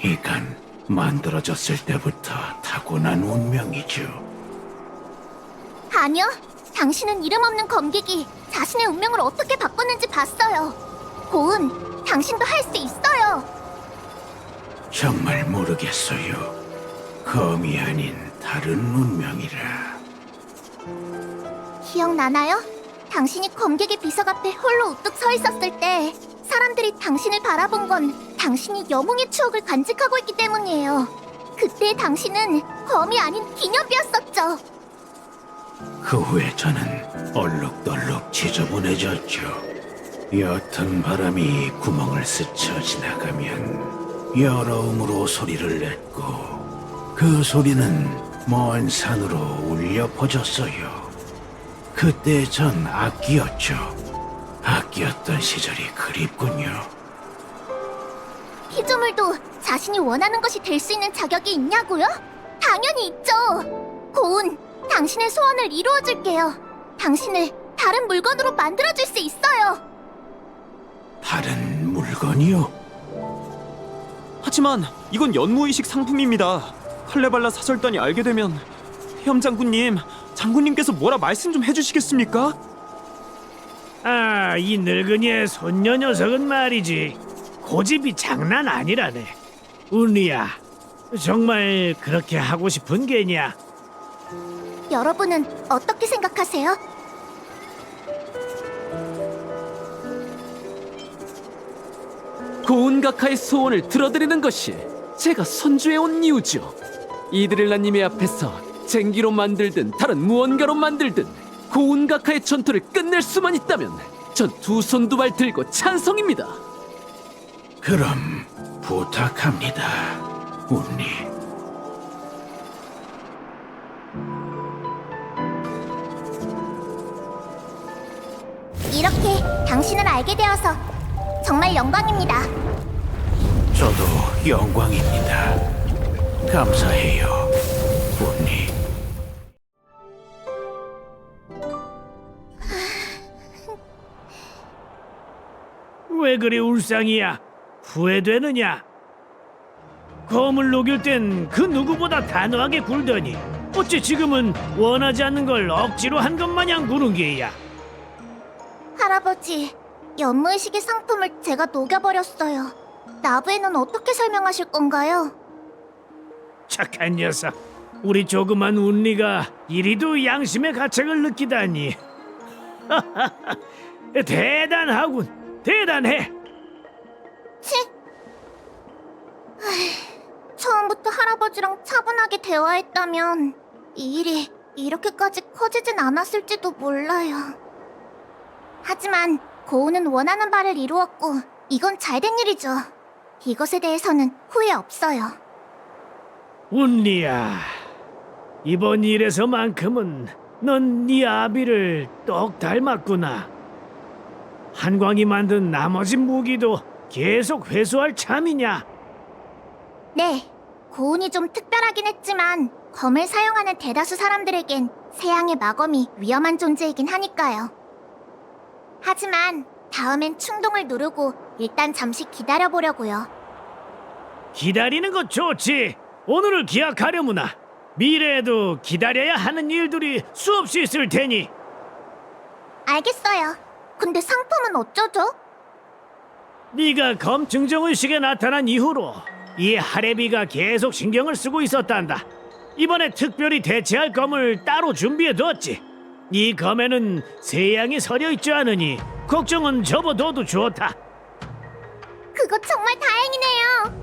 이건 만들어졌을 때부터 타고난 운명이죠. 아니요, 당신은 이름 없는 검객이 자신의 운명을 어떻게 바꿨는지 봤어요. 고은, 당신도 할 수 있어요. 정말 모르겠어요. 검이 아닌 다른 운명이라. 기억나나요? 당신이 검객의 비석 앞에 홀로 우뚝 서 있었을 때 사람들이 당신을 바라본 건 당신이 영웅의 추억을 간직하고 있기 때문이에요. 그때 당신은 검이 아닌 기념비였었죠. 그 후에 저는 얼룩덜룩 지저분해졌죠. 옅은 바람이 구멍을 스쳐 지나가면 여러움으로 소리를 냈고 그 소리는 먼 산으로 울려 퍼졌어요. 그때 전 악기였죠. 악기였던 시절이 그립군요. 피조물도 자신이 원하는 것이 될 수 있는 자격이 있냐고요? 당연히 있죠. 고운, 당신의 소원을 이루어줄게요. 당신을 다른 물건으로 만들어줄 수 있어요. 다른 물건이요? 하지만 이건 연무의식 상품입니다. 칼레발라 사절단이 알게 되면 혜엄 장군님, 장군님께서 뭐라 말씀 좀 해주시겠습니까? 아, 이 늙은이의 손녀 녀석은 말이지 고집이 장난 아니라네. 운리야, 정말 그렇게 하고 싶은 게냐? 여러분은 어떻게 생각하세요? 고운가카의 소원을 들어드리는 것이 제가 선주해온 이유죠. 이드릴라님의 앞에서 쟁기로 만들든 다른 무언가로 만들든 고운가카의 전투를 끝낼 수만 있다면 전 두 손 두 발 들고 찬성입니다. 그럼 부탁합니다, 운리. 이렇게 당신을 알게 되어서 정말 영광입니다. 저도 영광입니다. 감사해요, 운리. 왜 그리 울상이야? 후회되느냐? 검을 녹일 땐 그 누구보다 단호하게 굴더니 어째 지금은 원하지 않는 걸 억지로 한 것 마냥 구는 게야. 할아버지, 연무의식의 상품을 제가 녹여버렸어요. 나부에는 어떻게 설명하실 건가요? 착한 녀석. 우리 조그만 운리가 이리도 양심의 가책을 느끼다니. 대단하군. 대단해. 치! 처음부터 할아버지랑 차분하게 대화했다면 이 일이 이렇게까지 커지진 않았을지도 몰라요. 하지만 고우는 원하는 바를 이루었고 이건 잘된 일이죠. 이것에 대해서는 후회 없어요. 운리야, 이번 일에서만큼은 넌 네 아비를 똑 닮았구나. 한광이 만든 나머지 무기도 계속 회수할 참이냐? 네, 고운이 좀 특별하긴 했지만 검을 사용하는 대다수 사람들에겐 세양의 마검이 위험한 존재이긴 하니까요. 하지만 다음엔 충동을 누르고 일단 잠시 기다려보려고요. 기다리는 것 좋지. 오늘을 기약하려무나. 미래에도 기다려야 하는 일들이 수없이 있을 테니. 알겠어요. 근데 상품은 어쩌죠? 네가 검 증정의식에 나타난 이후로 이 하레비가 계속 신경을 쓰고 있었단다. 이번에 특별히 대체할 검을 따로 준비해뒀지. 이 검에는 세양이 서려있지 않으니 걱정은 접어둬도 좋다. 그거 정말 다행이네요.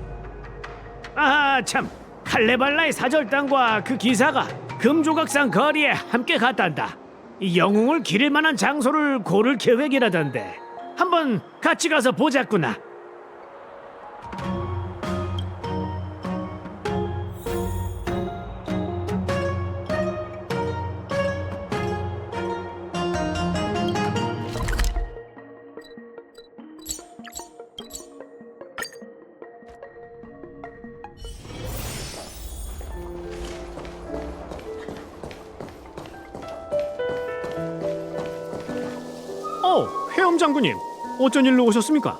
아 참, 칼레발라의 사절단과 그 기사가 금조각상 거리에 함께 갔단다. 이 영웅을 기릴 만한 장소를 고를 계획이라던데 한번 같이 가서 보자꾸나. 회엄 장군님, 어쩐 일로 오셨습니까?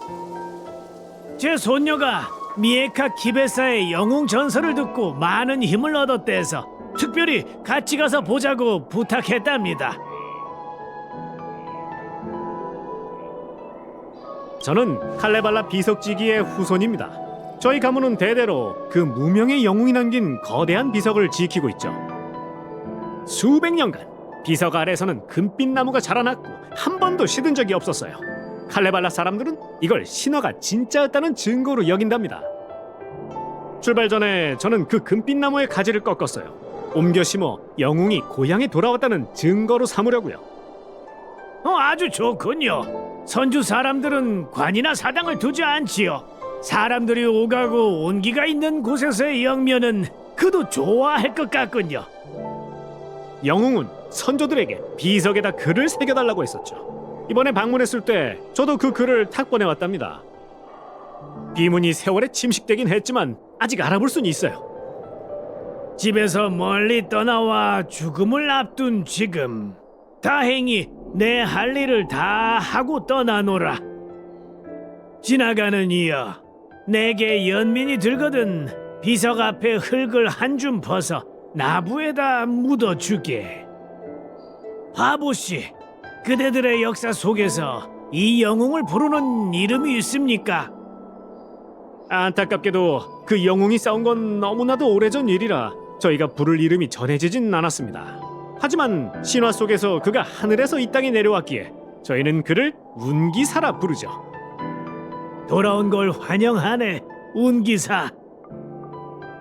제 손녀가 미에카 키베사의 영웅 전설을 듣고 많은 힘을 얻었대서 특별히 같이 가서 보자고 부탁했답니다. 저는 칼레발라 비석지기의 후손입니다. 저희 가문은 대대로 그 무명의 영웅이 남긴 거대한 비석을 지키고 있죠. 수백 년간 비석 아래에서는 금빛 나무가 자라났고 한 번도 시든 적이 없었어요. 칼레발라 사람들은 이걸 신화가 진짜였다는 증거로 여긴답니다. 출발 전에 저는 그 금빛 나무의 가지를 꺾었어요. 옮겨 심어 영웅이 고향에 돌아왔다는 증거로 삼으려고요. 아주 좋군요. 선주 사람들은 관이나 사당을 두지 않지요. 사람들이 오가고 온기가 있는 곳에서의 영면은 그도 좋아할 것 같군요. 영웅은 선조들에게 비석에다 글을 새겨달라고 했었죠. 이번에 방문했을 때 저도 그 글을 탁본해 왔답니다. 비문이 세월에 침식되긴 했지만 아직 알아볼 수는 있어요. 집에서 멀리 떠나와 죽음을 앞둔 지금 다행히 내 할 일을 다 하고 떠나노라. 지나가는 이여, 내게 연민이 들거든 비석 앞에 흙을 한 줌 벗어 나부에다 묻어주게. 바보씨, 그대들의 역사 속에서 이 영웅을 부르는 이름이 있습니까? 안타깝게도 그 영웅이 싸운 건 너무나도 오래전 일이라 저희가 부를 이름이 전해지진 않았습니다. 하지만 신화 속에서 그가 하늘에서 이 땅에 내려왔기에 저희는 그를 운기사라 부르죠. 돌아온 걸 환영하네, 운기사.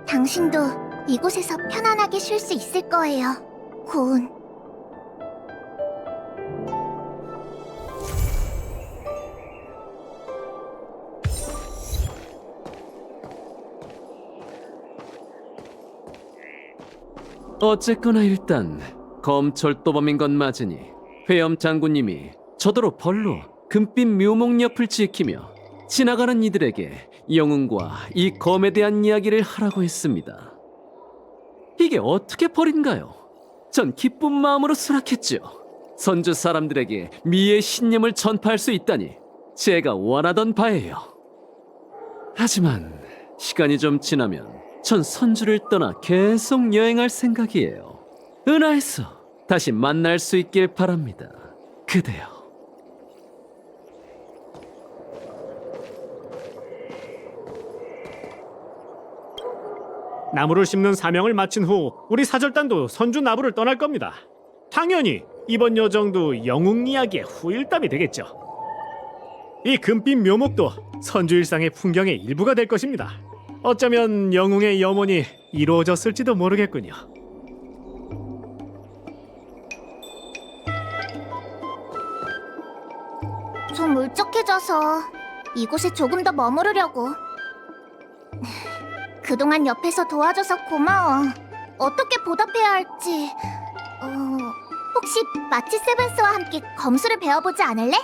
당신도 이곳에서 편안하게 쉴 수 있을 거예요, 고운. 어쨌거나 일단 검철도범인 건 맞으니 회엄 장군님이 저더러 벌로 금빛 묘목옆을 지키며 지나가는 이들에게 영웅과 이 검에 대한 이야기를 하라고 했습니다. 이게 어떻게 벌인가요? 전 기쁜 마음으로 수락했죠. 선주 사람들에게 미의 신념을 전파할 수 있다니 제가 원하던 바예요. 하지만 시간이 좀 지나면 전 선주를 떠나 계속 여행할 생각이에요. 은하에서 다시 만날 수 있길 바랍니다. 그대여. 나무를 심는 사명을 마친 후 우리 사절단도 선주 나부를 떠날 겁니다. 당연히 이번 여정도 영웅 이야기의 후일담이 되겠죠. 이 금빛 묘목도 선주 일상의 풍경의 일부가 될 것입니다. 어쩌면 영웅의 염원이 이루어졌을지도 모르겠군요. 좀 울적해져서 이곳에 조금 더 머무르려고. 그동안 옆에서 도와줘서 고마워. 어떻게 보답해야 할지. 혹시 마치 세븐스와 함께 검수를 배워보지 않을래?